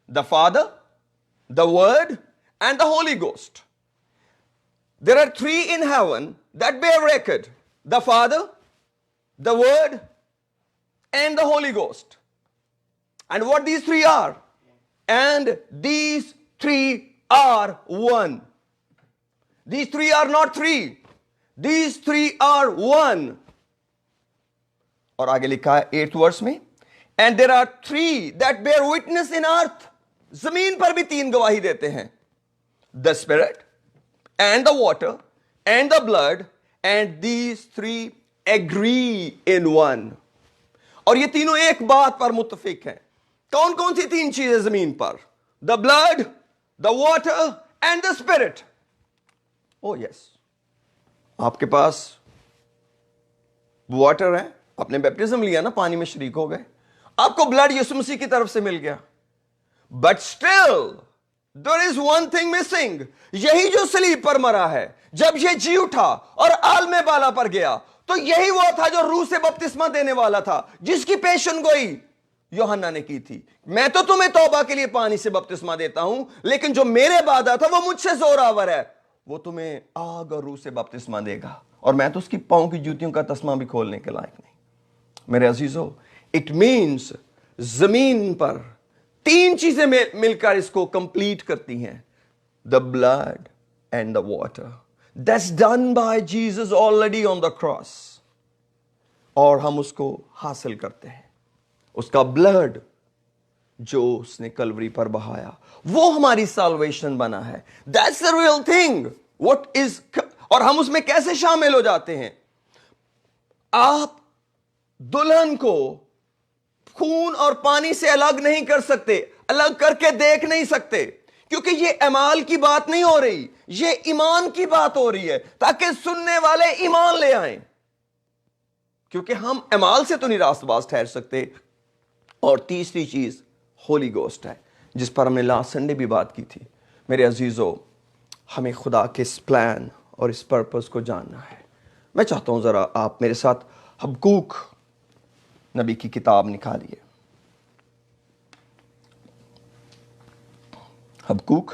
the Father, the Word, and the Holy Ghost. There are 3 in heaven that bear record, the Father, the Word, and the Holy Ghost. And what these 3 are? And these 3 are one. These 3 are not 3. These 3 are one. اور آگے لکھا ہے 8th verse میں, And there are 3 that bear witness in earth. زمین پر بھی 3 گواہی دیتے ہیں, the Spirit, and the water, and the blood, and these 3 agree in one. اور یہ تینوں ایک بات پر متفق ہیں. کون کون سی 3 چیزیں زمین پر؟ the blood, the water, and the Spirit. oh yes, آپ کے پاس واٹر ہے, آپ نے بیپٹزم لیا نا, پانی میں شریک ہو گئے, آپ کو بلڈ یسوع مسیح کی طرف سے مل گیا. But still, there is one thing missing. یہی جو صلیب پر مرا ہے, جب یہ جی اٹھا اور عالم بالا پر گیا, تو یہی وہ تھا جو روح سے بپتسمہ دینے والا تھا, جس کی پیشن گوئی یوحنا نے کی تھی. میں تو تمہیں توبہ کے لیے پانی سے بپتسمہ دیتا ہوں, لیکن جو میرے بعد آتا وہ مجھ سے زوراور ہے, وہ تمہیں آگ اور روح سے بپتسمہ دے گا, اور میں تو اس کی پاؤں کی جوتیوں کا تسمہ بھی کھولنے کے لائق نہیں. میرے عزیزو, اٹ مینس زمین پر 3 چیزیں مل کر اس کو کمپلیٹ کرتی ہیں, the blood and the water. That's done by Jesus already on the cross. اور ہم اس کو حاصل کرتے ہیں. اس کا بلڈ جو اس نے کلوری پر بہایا, وہ ہماری سالویشن بنا ہے. That's the real thing. What is, اور ہم اس میں کیسے شامل ہو جاتے ہیں؟ آپ دلہن کو خون اور پانی سے الگ نہیں کر سکتے, الگ کر کے دیکھ نہیں سکتے, کیونکہ یہ اعمال کی بات نہیں ہو رہی, یہ ایمان کی بات ہو رہی ہے, تاکہ سننے والے ایمان لے آئیں. کیونکہ ہم اعمال سے تو نہیں راست باز ٹھہر سکتے. اور تیسری چیز ہولی گوسٹ ہے, جس پر ہم نے لاسٹ سنڈے بھی بات کی تھی. میرے عزیزو, ہمیں خدا کے اس پلان اور اس پرپس کو جاننا ہے. میں چاہتا ہوں ذرا آپ میرے ساتھ حبقوق نبی کی کتاب نکالیے. Habakkuk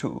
2.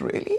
Really?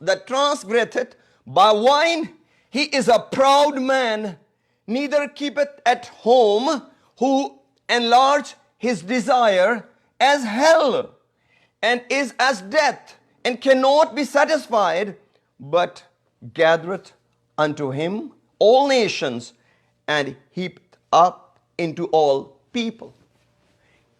that transgresseth by wine, he is a proud man, neither keepeth at home, who enlarge his desire as hell, and is as death, and cannot be satisfied, but gathereth unto him all nations, and heaped up into all people.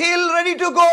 he is ready to go.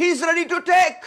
he is ready to take,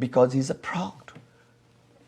because he is a proud.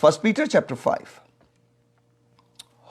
1 Peter chapter 5.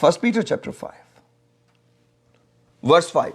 1 Peter chapter 5 verse 5.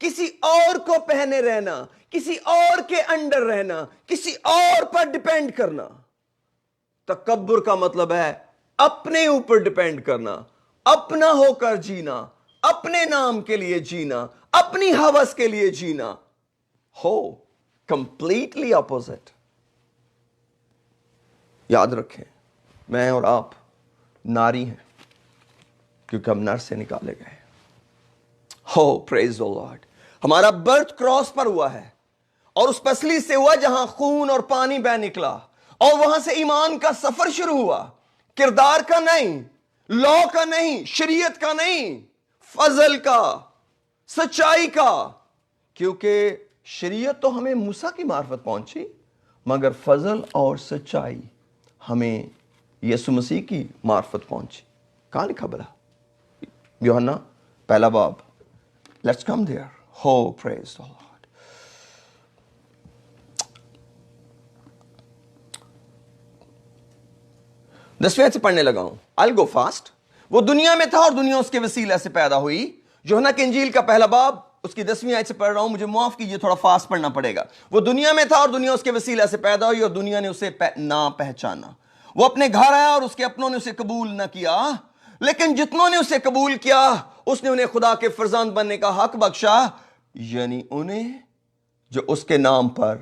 کسی اور کو پہنے رہنا, کسی اور کے under رہنا, کسی اور پر ڈیپینڈ کرنا. تکبر کا مطلب ہے اپنے اوپر ڈیپینڈ کرنا, اپنا ہو کر جینا, اپنے نام کے لیے جینا, اپنی ہوس کے لیے جینا. ہو کمپلیٹلی اپوزٹ. یاد رکھیں, میں اور آپ ناری ہیں کیونکہ ہم نر سے نکالے گئے. ہو پریز دی لارڈ. ہمارا برتھ کراس پر ہوا ہے اور اس پسلی سے ہوا جہاں خون اور پانی بہ نکلا, اور وہاں سے ایمان کا سفر شروع ہوا. کردار کا نہیں, لا کا نہیں, شریعت کا نہیں, فضل کا, سچائی کا. کیونکہ شریعت تو ہمیں موسیٰ کی معرفت پہنچی, مگر فضل اور سچائی ہمیں یسوع مسیح کی معرفت پہنچی. کہاں لکھا بلا؟ یوحنا پہلا باب. Let's come there. Who praise the Lord. دسویں سے پڑھنے لگا ہوں. I'll go fast. وہ دنیا میں تھا اور دنیا اس کے وسیلے سے پیدا ہوئی. یوحنا کی انجیل کا پہلا باب اس کی 10ویں آیت سے پڑھ رہا ہوں, مجھے معاف کیجیے, تھوڑا فاسٹ پڑھنا پڑے گا. وہ دنیا میں تھا اور دنیا اس کے وسیلے سے پیدا ہوئی اور دنیا نے اسے نہ پہچانا. وہ اپنے گھر آیا اور اس کے اپنوں نے اسے قبول نہ کیا, لیکن جتنوں نے اسے قبول کیا اس نے انہیں خدا کے فرزند بننے کا حق بخشا, یعنی انہیں جو اس کے نام پر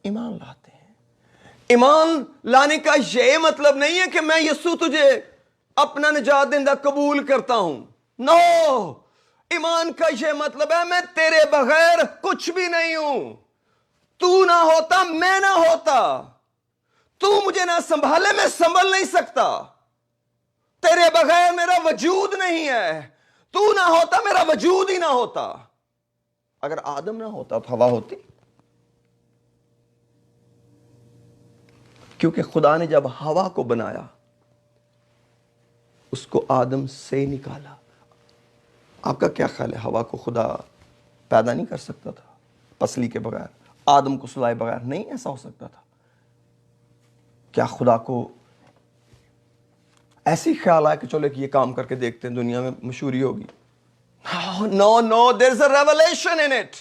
ایمان لاتے ہیں. ایمان لانے کا یہ مطلب نہیں ہے کہ میں یسوع تجھے اپنا نجات دہندہ قبول کرتا ہوں. نو, ایمان کا یہ مطلب ہے میں تیرے بغیر کچھ بھی نہیں ہوں. تو نہ ہوتا میں نہ ہوتا, تو مجھے نہ سنبھالے میں سنبھل نہیں سکتا. تیرے بغیر میرا وجود نہیں ہے, تو نہ ہوتا میرا وجود ہی نہ ہوتا. اگر آدم نہ ہوتا تو ہوا ہوتی, کیونکہ خدا نے جب ہوا کو بنایا اس کو آدم سے نکالا. آپ کا کیا خیال ہے, ہوا کو خدا پیدا نہیں کر سکتا تھا پسلی کے بغیر؟ آدم کو سلائے بغیر نہیں ایسا ہو سکتا تھا؟ کیا خدا کو ایسی خیال آیا کہ چلو یہ کام کر کے دیکھتے ہیں, دنیا میں مشہوری ہوگی؟ No, there is a revelation in it.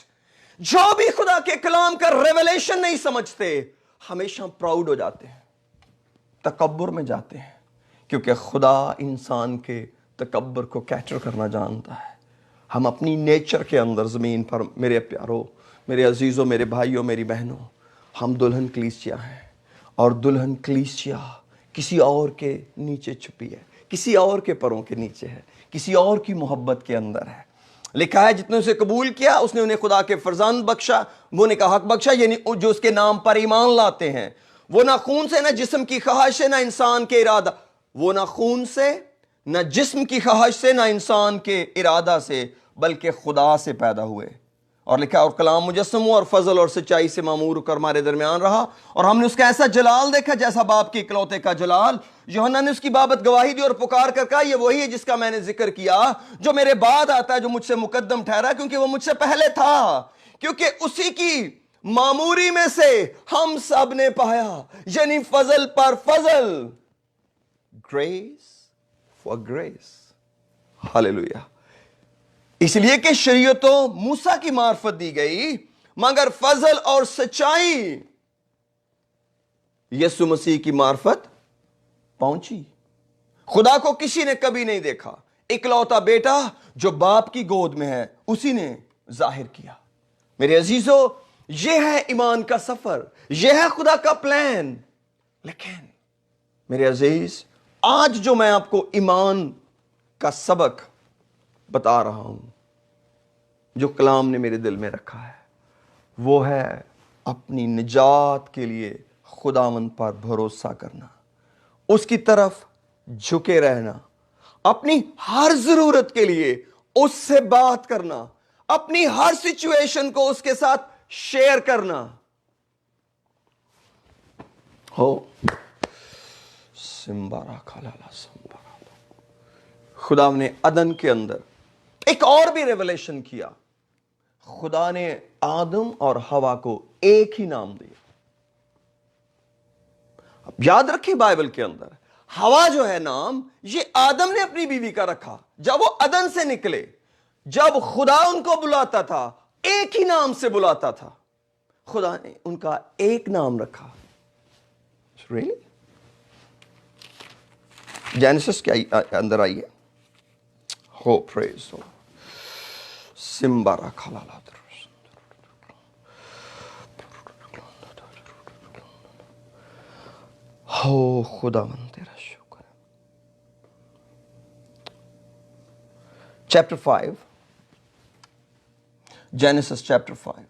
جو بھی خدا کے کلام کا ریولیشن نہیں سمجھتے ہمیشہ پراؤڈ ہو جاتے ہیں, تکبر میں جاتے ہیں, کیونکہ خدا انسان کے تکبر کو کیچر کرنا جانتا ہے. ہم اپنی نیچر کے اندر زمین پر, میرے پیارو, میرے عزیزوں, میرے بھائیوں, میری بہنوں, ہم دلہن کلیسیا ہیں, اور دلہن کلیسیا کسی اور کے نیچے چھپی ہے, کسی اور کے پروں کے نیچے ہے, کسی اور کی محبت کے اندر ہے. لکھا ہے جتنے اسے قبول کیا اس نے انہیں خدا کے فرزند بخشا, وہ نے کا حق بخشا, یعنی جو اس کے نام پر ایمان لاتے ہیں. وہ نہ خون سے, نہ جسم کی خواہش سے, نہ انسان کے ارادہ, وہ نہ خون سے, نہ جسم کی خواہش سے, نہ انسان کے ارادہ سے, بلکہ خدا سے پیدا ہوئے. اور لکھا اور کلام مجسم ہوا اور فضل اور سچائی سے معمور ہو کر ہمارے درمیان رہا, اور ہم نے اس کا ایسا جلال دیکھا جیسا باپ کے اکلوتے کا جلال. یوحنا نے اس کی بابت گواہی دی اور پکار کر کہا, یہ وہی ہے جس کا میں نے ذکر کیا, جو میرے بعد آتا ہے, جو مجھ سے مقدم ٹھہرا, کیونکہ وہ مجھ سے پہلے تھا. کیونکہ اسی کی معموری میں سے ہم سب نے پایا, یعنی فضل پر فضل, گریس فار گریس. ہاللیلویہ. اس لیے کہ شریعت تو موسیٰ کی معرفت دی گئی, مگر فضل اور سچائی یسوع مسیح کی معرفت پہنچی. خدا کو کسی نے کبھی نہیں دیکھا, اکلوتا بیٹا جو باپ کی گود میں ہے اسی نے ظاہر کیا. میرے عزیزو, یہ ہے ایمان کا سفر, یہ ہے خدا کا پلان. لیکن میرے عزیز, آج جو میں آپ کو ایمان کا سبق بتا رہا ہوں, جو کلام نے میرے دل میں رکھا ہے, وہ ہے اپنی نجات کے لیے خداوند پر بھروسہ کرنا, اس کی طرف جھکے رہنا, اپنی ہر ضرورت کے لیے اس سے بات کرنا, اپنی ہر سچویشن کو اس کے ساتھ شیئر کرنا. ہو سمبارا کھالالا سمبارا. خدا نے عدن کے اندر ایک اور بھی ریولیشن کیا. خدا نے آدم اور ہوا کو ایک ہی نام دیا. اب یاد رکھیں بائبل کے اندر ہوا جو ہے نام, یہ آدم نے اپنی بیوی کا رکھا. جب وہ عدن سے نکلے جب خدا ان کو بلاتا تھا ایک ہی نام سے بلاتا تھا. خدا نے ان کا ایک نام رکھا. Really? جینیسس کے اندر آئیے. ہو پریز ہو سمبارا کھلالا. ہو خدا من تیرا شکر. Chapter 5 Genesis chapter 5.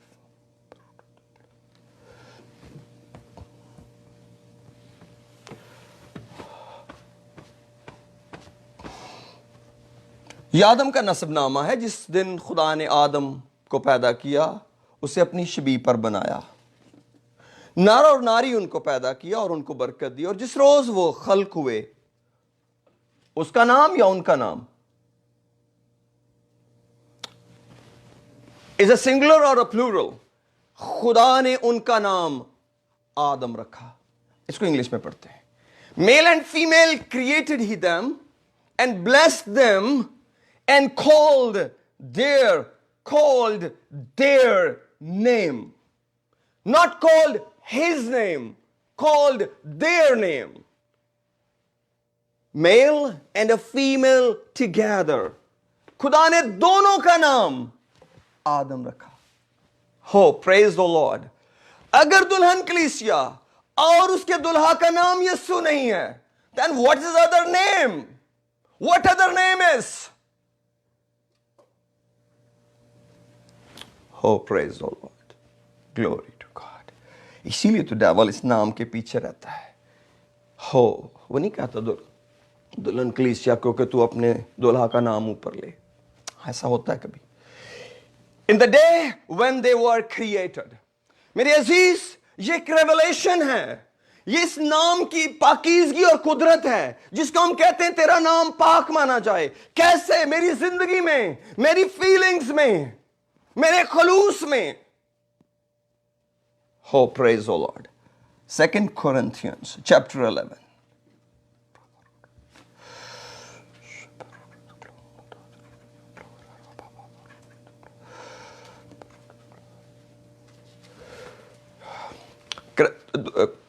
یہ آدم کا نسب نامہ ہے. جس دن خدا نے آدم کو پیدا کیا اسے اپنی شبیہ پر بنایا. نر اور ناری ان کو پیدا کیا اور ان کو برکت دی. اور جس روز وہ خلق ہوئے اس کا نام یا ان کا نام is a singular or a plural. خدا نے ان کا نام آدم رکھا. اس کو انگلش میں پڑھتے ہیں. Male and female created he them and blessed them and called their name. Not called his name, called their name. Male and a female together. خدا نے دونوں کا نام آدم رکھا. ہو پریز دی لارڈ. اگر دلہن کلیسیا اور اس کے دلہا کا نام یسوع نہیں ہے then what is his other name? What other name is? Who praise the Lord. Glory to God. اسی لیے تو ڈیول اس نام کے پیچھے رہتا ہے. ہو وہ نہیں کہتا دلہن کلیسیا کو کہ تو اپنے دلہا کا نام اوپر لے. ایسا ہوتا ہے کبھی. In the day when they were created. میرے عزیز یہ ایک ریولیشن ہے. یہ اس نام کی پاکیزگی اور قدرت ہے جس کو ہم کہتے ہیں تیرا نام پاک مانا جائے. کیسے؟ میری زندگی میں, میری فیلنگز میں, میرے خلوص میں. Oh, praise the Lord. 2 Corinthians chapter 11.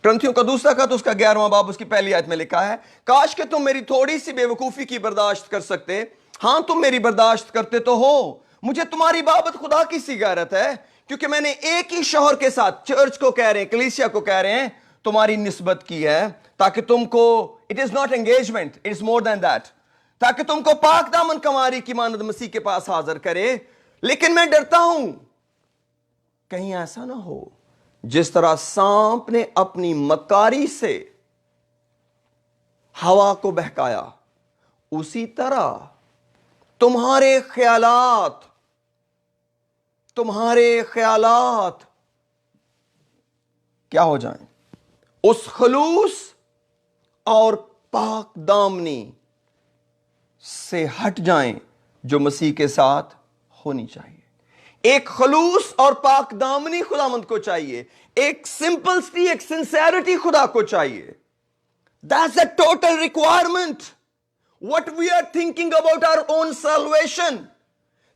کرنتھیوں کا دوسرا خط اس کا 11واں باب اس کی پہلی آیت میں لکھا ہے کاش کہ تم میری تھوڑی سی بے وقوفی کی برداشت کر سکتے. ہاں تم میری برداشت کرتے تو ہو. مجھے تمہاری بابت خدا کی سی غیرت ہے کیونکہ میں نے ایک ہی شوہر کے ساتھ چرچ کو کہہ رہے ہیں, کلیسیا کو کہہ رہے ہیں, تمہاری نسبت کی ہے تاکہ تم کو it is not engagement, it is more than that, تاکہ تم کو پاک دامن کنواری کی مانند مسیح کے پاس حاضر کرے. لیکن میں ڈرتا ہوں کہیں ایسا نہ ہو جس طرح سانپ نے اپنی مکاری سے ہوا کو بہکایا اسی طرح تمہارے خیالات کیا ہو جائیں, اس خلوص اور پاک دامنی سے ہٹ جائیں جو مسیح کے ساتھ ہونی چاہیے. ایک خلوص اور پاک دامنی خداوند کو چاہیے. ایک سمپلسٹی, ایک سنسیریٹی خدا کو چاہیے. That's a total requirement. What we are thinking about our own salvation.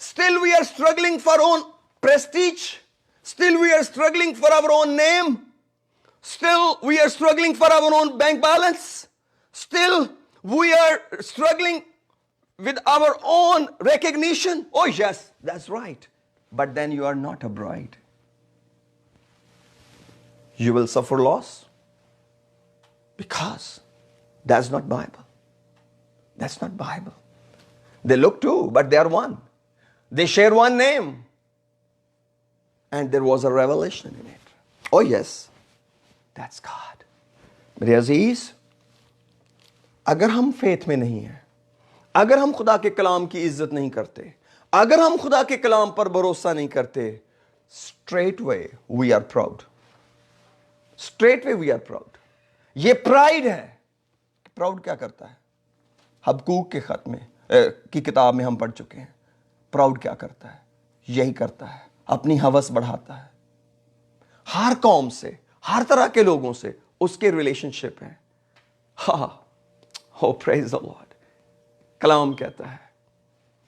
Still we are struggling for our own prestige. Still we are struggling for our own name. Still we are struggling for our own bank balance. Still we are struggling with our own recognition. Oh yes, that's right. But then you are not a bride. You will suffer loss because that's not Bible. That's not Bible. They look two, but they are one. They share one name. And there was a revelation in it. Oh yes, that's God. میرے عزیز, اگر ہم faith میں نہیں ہیں, اگر ہم خدا کے کلام کی عزت نہیں کرتے, اگر ہم خدا کے کلام پر بھروسہ نہیں کرتے, straight way we are proud. Straight way we are proud. یہ پرائڈ ہے. پراؤڈ کیا کرتا ہے؟ حبقوق کے خط میں کی کتاب میں ہم پڑھ چکے ہیں. پراؤڈ کیا کرتا ہے؟ یہی کرتا ہے, اپنی ہوس بڑھاتا ہے. ہر قوم سے, ہر طرح کے لوگوں سے اس کے ریلیشن شپ ہیں. ہاں, oh praise the Lord. کلام کہتا ہے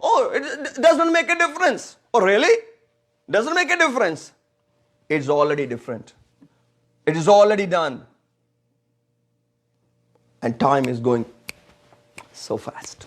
oh it doesn't make a difference, oh really doesn't make a difference, it's already different, it is already done and time is going so fast।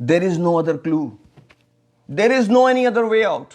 There is no other clue, there is no any other way out।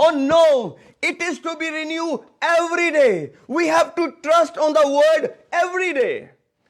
Oh no, it is to be renewed every day। We have to trust on the word every day।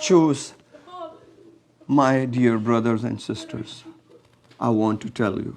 Choose, my dear brothers and sisters, I want to tell you,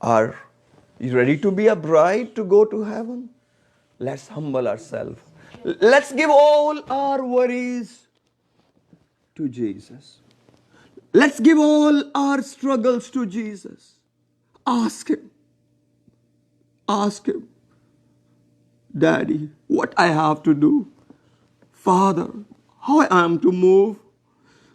Are you ready to be a bride to go to heaven? Let's humble ourselves. Let's give all our worries to Jesus. Let's give all our struggles to Jesus. Ask him. Ask him, Daddy, what I have to do? Father, how I am to move?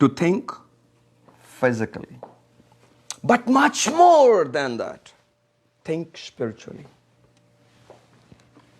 to think physically, but much more than that, think spiritually।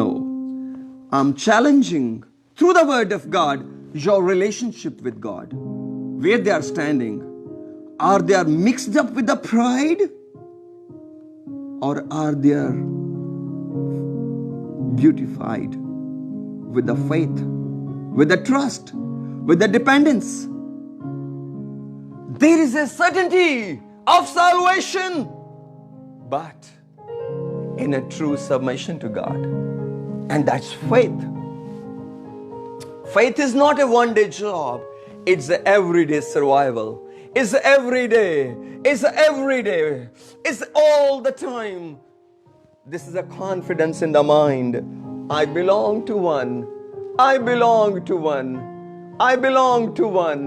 No, I'm challenging through the word of God your relationship with God, where they are standing. Are they mixed up with the pride? or are there beautified with the faith, with the trust, with the dependence? There is a certainty of salvation, but in a true submission to God. And that's faith. Faith is not a one-day job. It's an everyday survival. It's everyday. It's everyday. It's all the time. This is a confidence in the mind. I belong to one. I belong to one. I belong to one.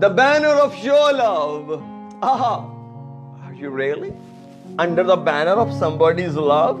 The banner of your love. Aha, are you really under the banner of somebody's love?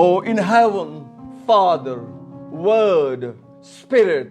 Oh, in heaven, Father, Word, Spirit,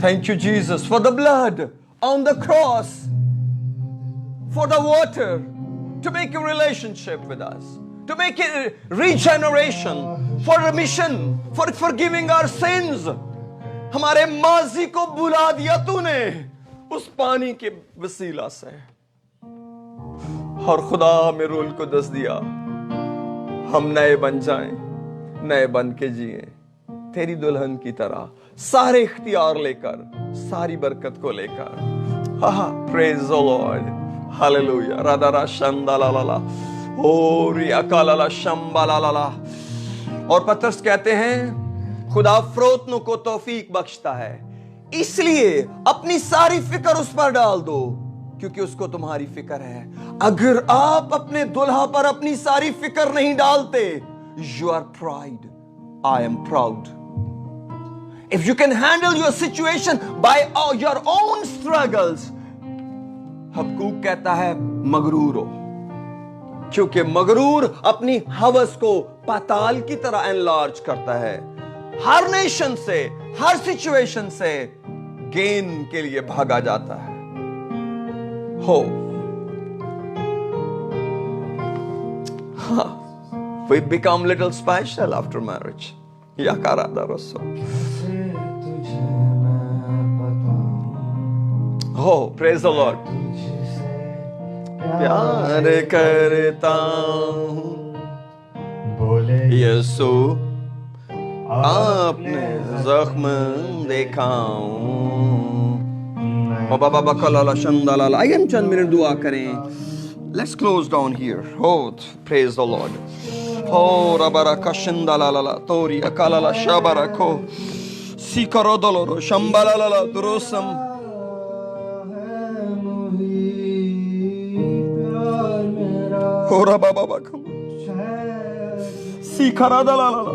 thank you Jesus for the blood on the cross, for the water to make a relationship with us, to make a regeneration, for remission, for forgiving our sins. ہمارے ماضی کو بھلا دیا تو نے اس پانی کے وسیلہ سے، اور خدا ہمیں رول کو دس دیا ہم نئے بن جائیں، نئے بن کے جئیں تیری دلہن کی طرح، سارے اختیار لے کر، ساری برکت کو لے کر۔ پریز دی لارڈ، ہاللویا۔ رادارا شندالالا اوری اکالالا شمبالالا۔ اور پترس کہتے ہیں خدا فروتنوں کو توفیق بخشتا ہے، اس لیے اپنی ساری فکر اس پر ڈال دو کیونکہ اس کو تمہاری فکر ہے۔ اگر آپ اپنے دلہا پر اپنی ساری فکر نہیں ڈالتے، you are pride, I am proud. If you can handle your situation by your own struggles, Habakkuk کہتا ہے مغرور ہو، کیونکہ مغرور اپنی ہوس کو پاتال کی طرح انلارج کرتا ہے، ہر نیشن سے، ہر سچویشن سے گین کے لیے بھاگا جاتا ہے۔ We become little special after marriage. یا کارادہ رسو۔ Praise the Lord. پیار کرتا ہوں یسو، آپ نے زخم دیکھا ہوں۔ بابا بکلالا شندالالا۔ آئیے ہم چند منٹ دعا کریں۔ Let's close down here. Praise the Lord. Rabaraka shindalala tori akalala shabarako sikarodoloro shambalala drosam. Ora baba bakam sikaradalala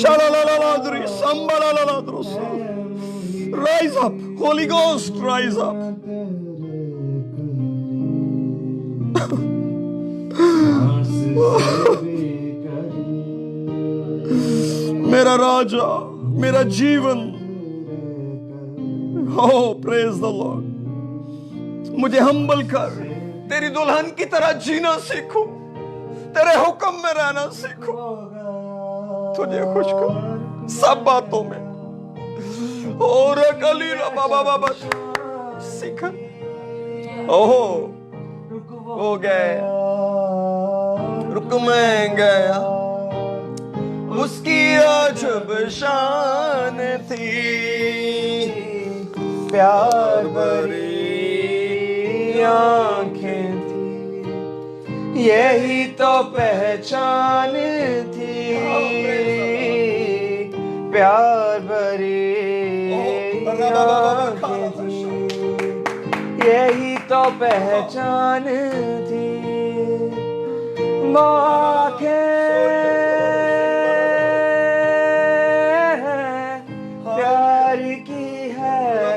shalalala dri sambalala drosam. Rise up, Holy Ghost, rise up. میرا راجا، میرا جیون، پریز دی لارڈ، مجھے ہمبل کر، تیری دلہن کی طرح جینا سیکھوں، تیرے حکم میں رہنا سیکھوں، تجھے خوش کر سب باتوں میں، اور کلی بابا بابا سیکھا۔ ہو گیا، رک میں گیا، اس کی عجب شان تھی، پیار بھری آنکھیں تھی، یہی تو پہچان تھی، پیار بھری آنکھیں تھی، یہی تو پہچان تھی، پیار کی ہے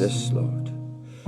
Yes, Lord.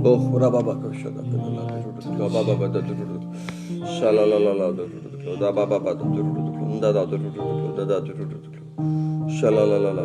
Oh, Rababa Koshada, Rababa, Shalalala, Rababa, Shalalala.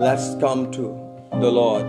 Let's come to the Lord.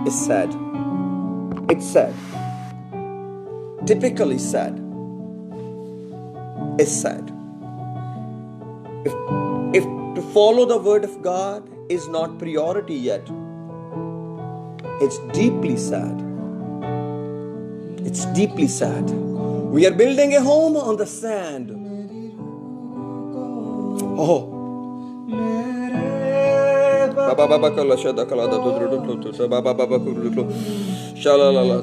It's sad. It's sad. Typically sad. It's sad. If to follow the word of God is not priority yet, it's deeply sad. It's deeply sad. We are building a home on the sand. Oh.